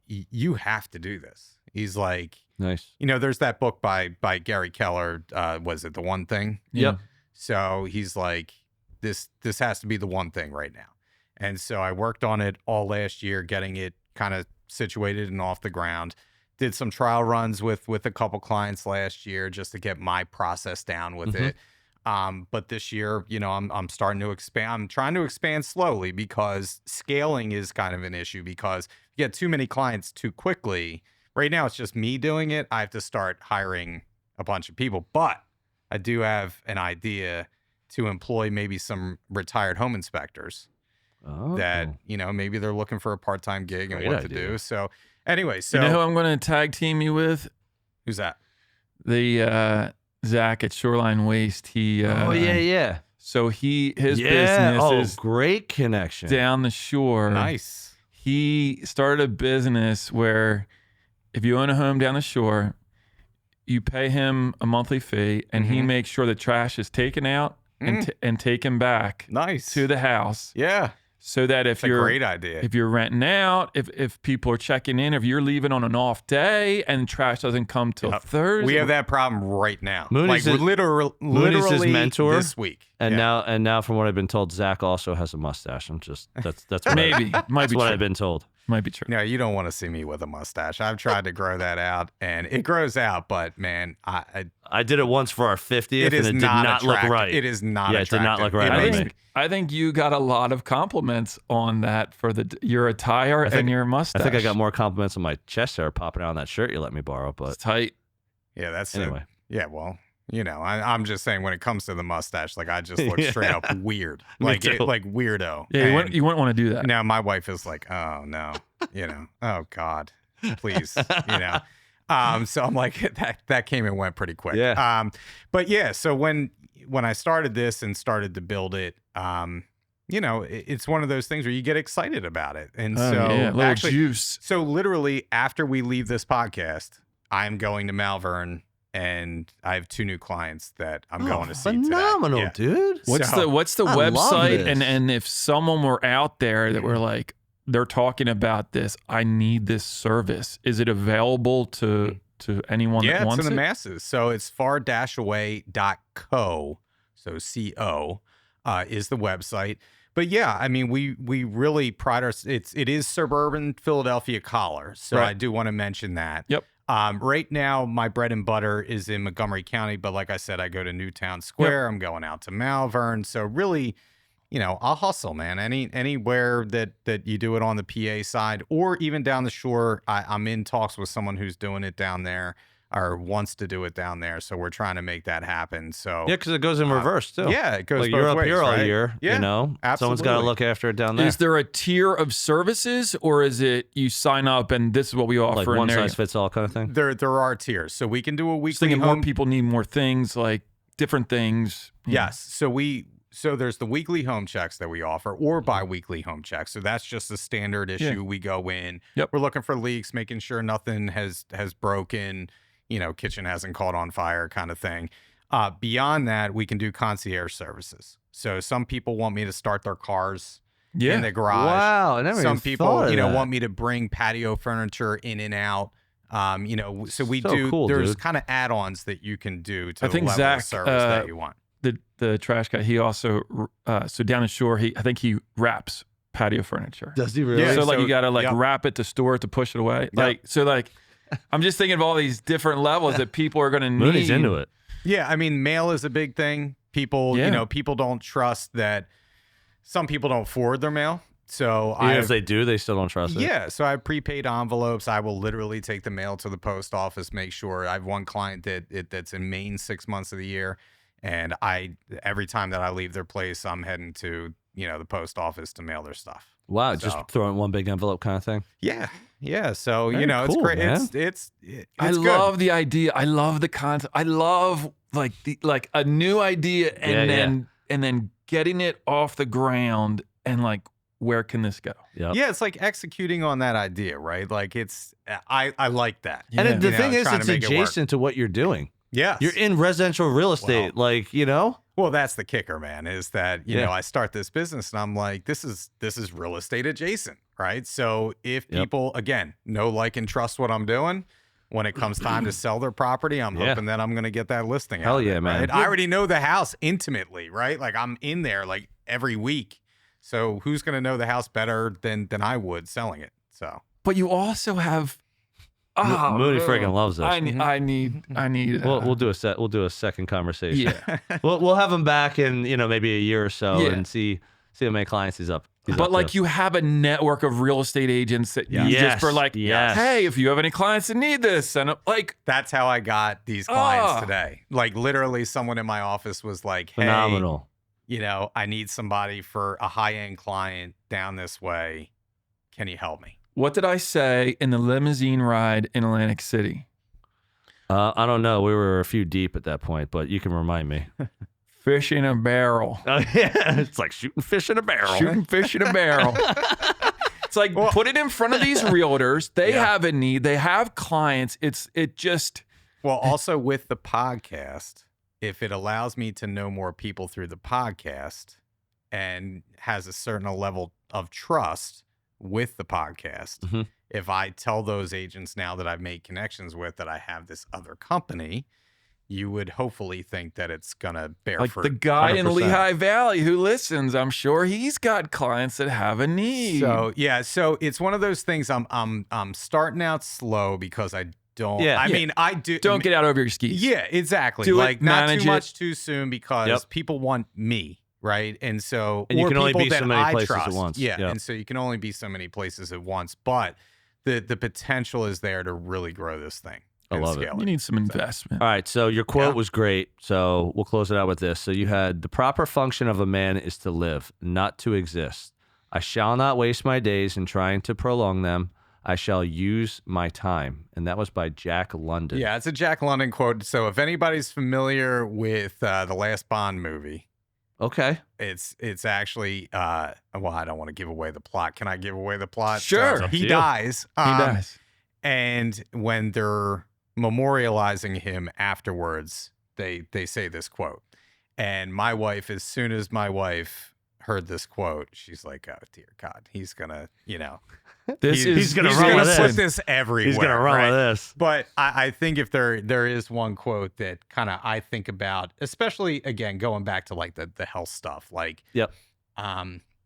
Speaker 3: you have to do this. He's like,
Speaker 1: nice.
Speaker 3: There's that book by Gary Keller. Was it The One Thing?
Speaker 1: Yep.
Speaker 3: So he's like, this has to be the one thing right now. And so I worked on it all last year, getting it kind of situated and off the ground. Did some trial runs with a couple clients last year just to get my process down with it. But this year, I'm starting to expand. I'm trying to expand slowly because scaling is kind of an issue because if you get too many clients too quickly. Right now, it's just me doing it. I have to start hiring a bunch of people. But I do have an idea to employ maybe some retired home inspectors that, maybe they're looking for a part-time gig and what to do. So anyway,
Speaker 4: you know who I'm going to tag team you with?
Speaker 3: Who's that?
Speaker 4: The Zach at Shoreline Waste. He So his business is
Speaker 1: great connection
Speaker 4: down the shore.
Speaker 3: Nice.
Speaker 4: He started a business where if you own a home down the shore, you pay him a monthly fee and he makes sure the trash is taken out and taken back to the house.
Speaker 3: Yeah.
Speaker 4: So that if you're
Speaker 3: a great idea.
Speaker 4: If you're renting out, if people are checking in, if you're leaving on an off day and trash doesn't come till Thursday.
Speaker 3: We have that problem right now.
Speaker 1: Mooney's
Speaker 3: literally
Speaker 1: his mentor
Speaker 3: this week.
Speaker 1: And now from what I've been told, Zach also has a mustache. That's what
Speaker 4: maybe might be
Speaker 1: what
Speaker 4: true.
Speaker 1: I've been told.
Speaker 4: Might be true.
Speaker 3: No, you don't want to see me with a mustache. I've tried to grow that out, and it grows out. But man,
Speaker 1: I did it once for our 50th, and it did not look right.
Speaker 3: It is not.
Speaker 1: Yeah, it did not look right.
Speaker 4: I think you got a lot of compliments on that for your attire and your mustache.
Speaker 1: I think I got more compliments on my chest hair popping out on that shirt you let me borrow. But
Speaker 4: it's tight.
Speaker 3: Yeah, that's
Speaker 1: anyway.
Speaker 3: Well, I'm just saying when it comes to the mustache, like I just look straight up weird, like weirdo.
Speaker 4: Yeah, you wouldn't want to do that.
Speaker 3: Now my wife is like, oh no, oh God, please, So I'm like, that came and went pretty quick.
Speaker 1: Yeah.
Speaker 3: But yeah, so when I started this and started to build it, it's one of those things where you get excited about it, and
Speaker 4: juice.
Speaker 3: So literally after we leave this podcast, I'm going to Malvern. And I have 2 new clients that I'm going to see
Speaker 1: phenomenal,
Speaker 3: today.
Speaker 1: Dude.
Speaker 4: What's the website? And if someone were out there that were like, they're talking about this, I need this service. Is it available to anyone that wants it?
Speaker 3: Yeah, to the masses. So it's far-away.co. So C-O is the website. But yeah, I mean, we really pride ourselves. It is suburban Philadelphia collar. So I do want to mention that.
Speaker 4: Yep.
Speaker 3: Right now, my bread and butter is in Montgomery County, but like I said, I go to Newtown Square. Yep. I'm going out to Malvern. So really, I'll hustle, man. Anywhere that you do it on the PA side or even down the shore, I'm in talks with someone who's doing it down there. or wants to do it down there. So we're trying to make that happen. So
Speaker 1: Yeah, because it goes in reverse too.
Speaker 3: yeah, it goes
Speaker 1: like
Speaker 3: both
Speaker 1: you're up
Speaker 3: ways,
Speaker 1: here all
Speaker 3: right?
Speaker 1: year.
Speaker 3: Yeah,
Speaker 1: you know, someone's got to
Speaker 3: absolutely.
Speaker 1: look after it down there.
Speaker 4: Is there a tier of services, or is it you sign up and this is what we offer?
Speaker 1: like
Speaker 4: and
Speaker 1: one
Speaker 4: there
Speaker 1: size
Speaker 4: you-
Speaker 1: fits all kind of thing?
Speaker 3: There are tiers. So we can do a
Speaker 4: Just
Speaker 3: weekly
Speaker 4: thinking
Speaker 3: home.
Speaker 4: more people need more things, like different things.
Speaker 3: Yes. So there's the weekly home checks that we offer, or bi-weekly home checks. So that's just a standard issue.
Speaker 4: Yeah.
Speaker 3: We go in.
Speaker 4: Yep.
Speaker 3: We're looking for leaks, making sure nothing has broken, kitchen hasn't caught on fire kind of thing. Beyond that, we can do concierge services. So some people want me to start their cars in the garage.
Speaker 1: Wow, I never
Speaker 3: Some
Speaker 1: even
Speaker 3: people,
Speaker 1: thought of that.
Speaker 3: want me to bring patio furniture in and out. So we
Speaker 1: So
Speaker 3: do.
Speaker 1: cool,
Speaker 3: there's
Speaker 1: dude.
Speaker 3: kind of add-ons that you can do to
Speaker 4: I
Speaker 3: the
Speaker 4: think
Speaker 3: level
Speaker 4: Zach,
Speaker 3: of service that you want.
Speaker 4: The trash guy, he also so down the shore, I think he wraps patio furniture.
Speaker 1: Does he really?
Speaker 3: Yeah,
Speaker 4: So like
Speaker 3: so-
Speaker 4: you gotta like
Speaker 3: yep.
Speaker 4: wrap it to store it to push it away. Like I'm just thinking of all these different levels that people are gonna need.
Speaker 1: Mooney's into it.
Speaker 3: Yeah, I mean, mail is a big thing. People,
Speaker 4: Yeah.
Speaker 3: People don't trust that. Some people don't forward their mail. So
Speaker 1: Even if they do, they still don't trust it.
Speaker 3: yeah, so I have prepaid envelopes. I will literally take the mail to the post office, make sure. I have one client that's in Maine 6 months of the year, and every time that I leave their place, I'm heading to the post office to mail their stuff.
Speaker 1: Wow,
Speaker 3: So-
Speaker 1: just throw in one big envelope kind of thing.
Speaker 3: Yeah, yeah. So
Speaker 1: Very
Speaker 3: it's
Speaker 1: cool,
Speaker 3: great.
Speaker 1: man.
Speaker 3: It's
Speaker 4: I
Speaker 3: good.
Speaker 4: love the idea. I love the concept. I love like a new idea and then getting it off the ground and like where can this go?
Speaker 1: Yep.
Speaker 3: Yeah, it's like executing on that idea, right? Like I like that.
Speaker 4: Yeah.
Speaker 1: And the
Speaker 3: You
Speaker 1: thing
Speaker 3: know,
Speaker 1: is,
Speaker 3: trying
Speaker 1: it's
Speaker 3: to make it work.
Speaker 1: adjacent to what you're doing.
Speaker 3: Yes.
Speaker 1: You're in residential real estate,
Speaker 3: Well, that's the kicker, man, is that,
Speaker 1: Yeah.
Speaker 3: I start this business and I'm like, this is real estate adjacent, right? So if
Speaker 1: Yep.
Speaker 3: people, again, know, like, and trust what I'm doing, when it comes time to sell their property, I'm
Speaker 1: Yeah.
Speaker 3: hoping that I'm going to get that listing
Speaker 1: Hell
Speaker 3: out of
Speaker 1: yeah,
Speaker 3: it,
Speaker 1: man.
Speaker 3: right? I already know the house intimately, right? Like I'm in there like every week. So who's going to know the house better than I would selling it? So
Speaker 4: But you also have
Speaker 1: Mooney friggin' loves this.
Speaker 4: I need
Speaker 1: We'll do a second conversation.
Speaker 4: yeah.
Speaker 1: We'll have him back in maybe a year or so
Speaker 4: Yeah.
Speaker 1: and see how many clients he's up.
Speaker 4: But like you have a network of real estate agents that you
Speaker 1: Yes,
Speaker 4: just for like,
Speaker 1: yes.
Speaker 4: hey, if you have any clients that need this, and like
Speaker 3: that's how I got these clients
Speaker 4: Ah.
Speaker 3: today. Like literally someone in my office was like, hey,
Speaker 1: Phenomenal.
Speaker 3: I need somebody for a high-end client down this way. Can you help me?
Speaker 4: what did I say in the limousine ride in Atlantic City?
Speaker 1: I don't know. We were a few deep at that point, but you can remind me.
Speaker 4: Fish in a barrel.
Speaker 1: Oh yeah, it's like shooting fish in a barrel.
Speaker 4: Shooting fish in a barrel. It's like put it in front of these realtors. They
Speaker 3: Yeah.
Speaker 4: have a need. They have clients. It just
Speaker 3: Well, also with the podcast, if it allows me to know more people through the podcast and has a certain level of trust with the podcast,
Speaker 1: Mhm.
Speaker 3: if I tell those agents now that I've made connections with that I have this other company, you would hopefully think that it's gonna bear
Speaker 4: like
Speaker 3: fruit.
Speaker 4: the guy in
Speaker 1: 100%.
Speaker 4: Lehigh Valley who listens. I'm sure he's got clients that have a need.
Speaker 3: So yeah, so it's one of those things. I'm starting out slow because I don't.
Speaker 1: Yeah.
Speaker 3: I
Speaker 1: Yeah.
Speaker 3: mean, I do.
Speaker 4: Don't get out over your skis.
Speaker 3: Yeah, exactly.
Speaker 4: Do it,
Speaker 3: Like not
Speaker 4: manage
Speaker 3: too
Speaker 4: it.
Speaker 3: much too soon because
Speaker 1: Yep.
Speaker 3: people want me, right? And so
Speaker 1: And you
Speaker 3: or
Speaker 1: can only
Speaker 3: people
Speaker 1: be
Speaker 3: that
Speaker 1: so many
Speaker 3: I
Speaker 1: places at
Speaker 3: trust.
Speaker 1: once.
Speaker 3: Yeah,
Speaker 1: Yep.
Speaker 3: and so you can only be so many places at once. But the potential is there to really grow this thing.
Speaker 1: I
Speaker 3: and
Speaker 1: love it.
Speaker 3: scale
Speaker 4: You need some investment.
Speaker 1: All right, so your quote
Speaker 3: Yeah.
Speaker 1: was great. So we'll close it out with this. So you had the proper function of a man is to live, not to exist. I shall not waste my days in trying to prolong them. I shall use my time. And that was by Jack London.
Speaker 3: Yeah, it's a Jack London quote. So if anybody's familiar with the last Bond movie,
Speaker 1: Okay.
Speaker 3: it's actually well, I don't want to give away the plot. Can I give away the plot?
Speaker 4: Sure.
Speaker 1: up to
Speaker 3: He
Speaker 1: you.
Speaker 3: dies.
Speaker 4: He dies.
Speaker 3: And when they're memorializing him afterwards, they say this quote. And my wife, as soon as my wife heard this quote, she's like, "Oh dear God, he's gonna,
Speaker 1: he's gonna
Speaker 3: he's
Speaker 1: run
Speaker 3: gonna
Speaker 1: with
Speaker 3: put
Speaker 1: this.
Speaker 3: this everywhere."
Speaker 1: He's going to run
Speaker 3: right?
Speaker 1: with this.
Speaker 3: But I think if there is one quote that kind of I think about, especially again going back to like the health stuff, like
Speaker 1: Yep.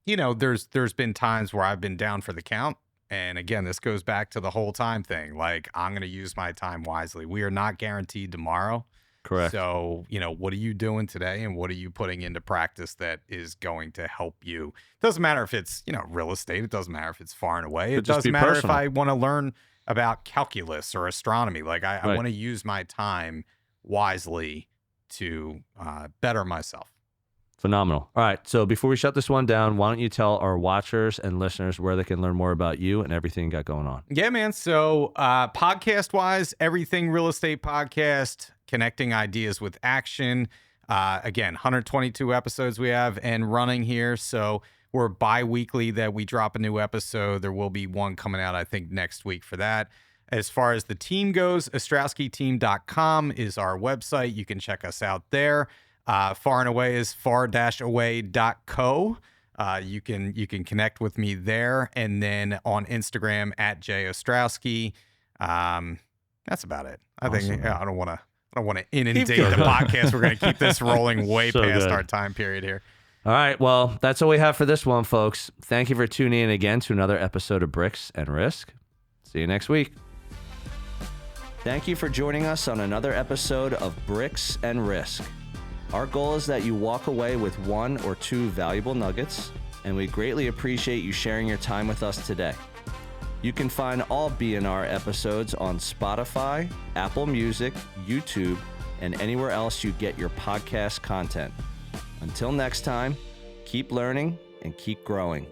Speaker 3: there's been times where I've been down for the count, and again this goes back to the whole time thing. Like I'm gonna use my time wisely. We are not guaranteed tomorrow,
Speaker 1: Correct.
Speaker 3: So, what are you doing today and what are you putting into practice that is going to help you? Doesn't matter if it's, real estate. It doesn't matter if it's far and away. It doesn't matter if I want to learn about calculus or astronomy. Like I want to use my time wisely to better myself.
Speaker 1: Phenomenal. All right. So before we shut this one down, why don't you tell our watchers and listeners where they can learn more about you and everything you got going on?
Speaker 3: Yeah, man. So podcast wise, everything real estate podcast, connecting ideas with action. Again, 122 episodes we have and running here. So we're bi-weekly that we drop a new episode. There will be one coming out, I think, next week for that. As far as the team goes, ostrowskyteam.com is our website. You can check us out there. Far and Away is far-away.co. You can connect with me there, and then on Instagram at @JOstrowsky. That's about it. I think I don't want to inundate the podcast. We're going to keep this rolling way past our time period here.
Speaker 1: All right. Well, that's all we have for this one, folks. Thank you for tuning in again to another episode of Bricks and Risk. See you next week. Thank you for joining us on another episode of Bricks and Risk. Our goal is that you walk away with 1 or 2 valuable nuggets, and we greatly appreciate you sharing your time with us today. You can find all B&R episodes on Spotify, Apple Music, YouTube, and anywhere else you get your podcast content. Until next time, keep learning and keep growing.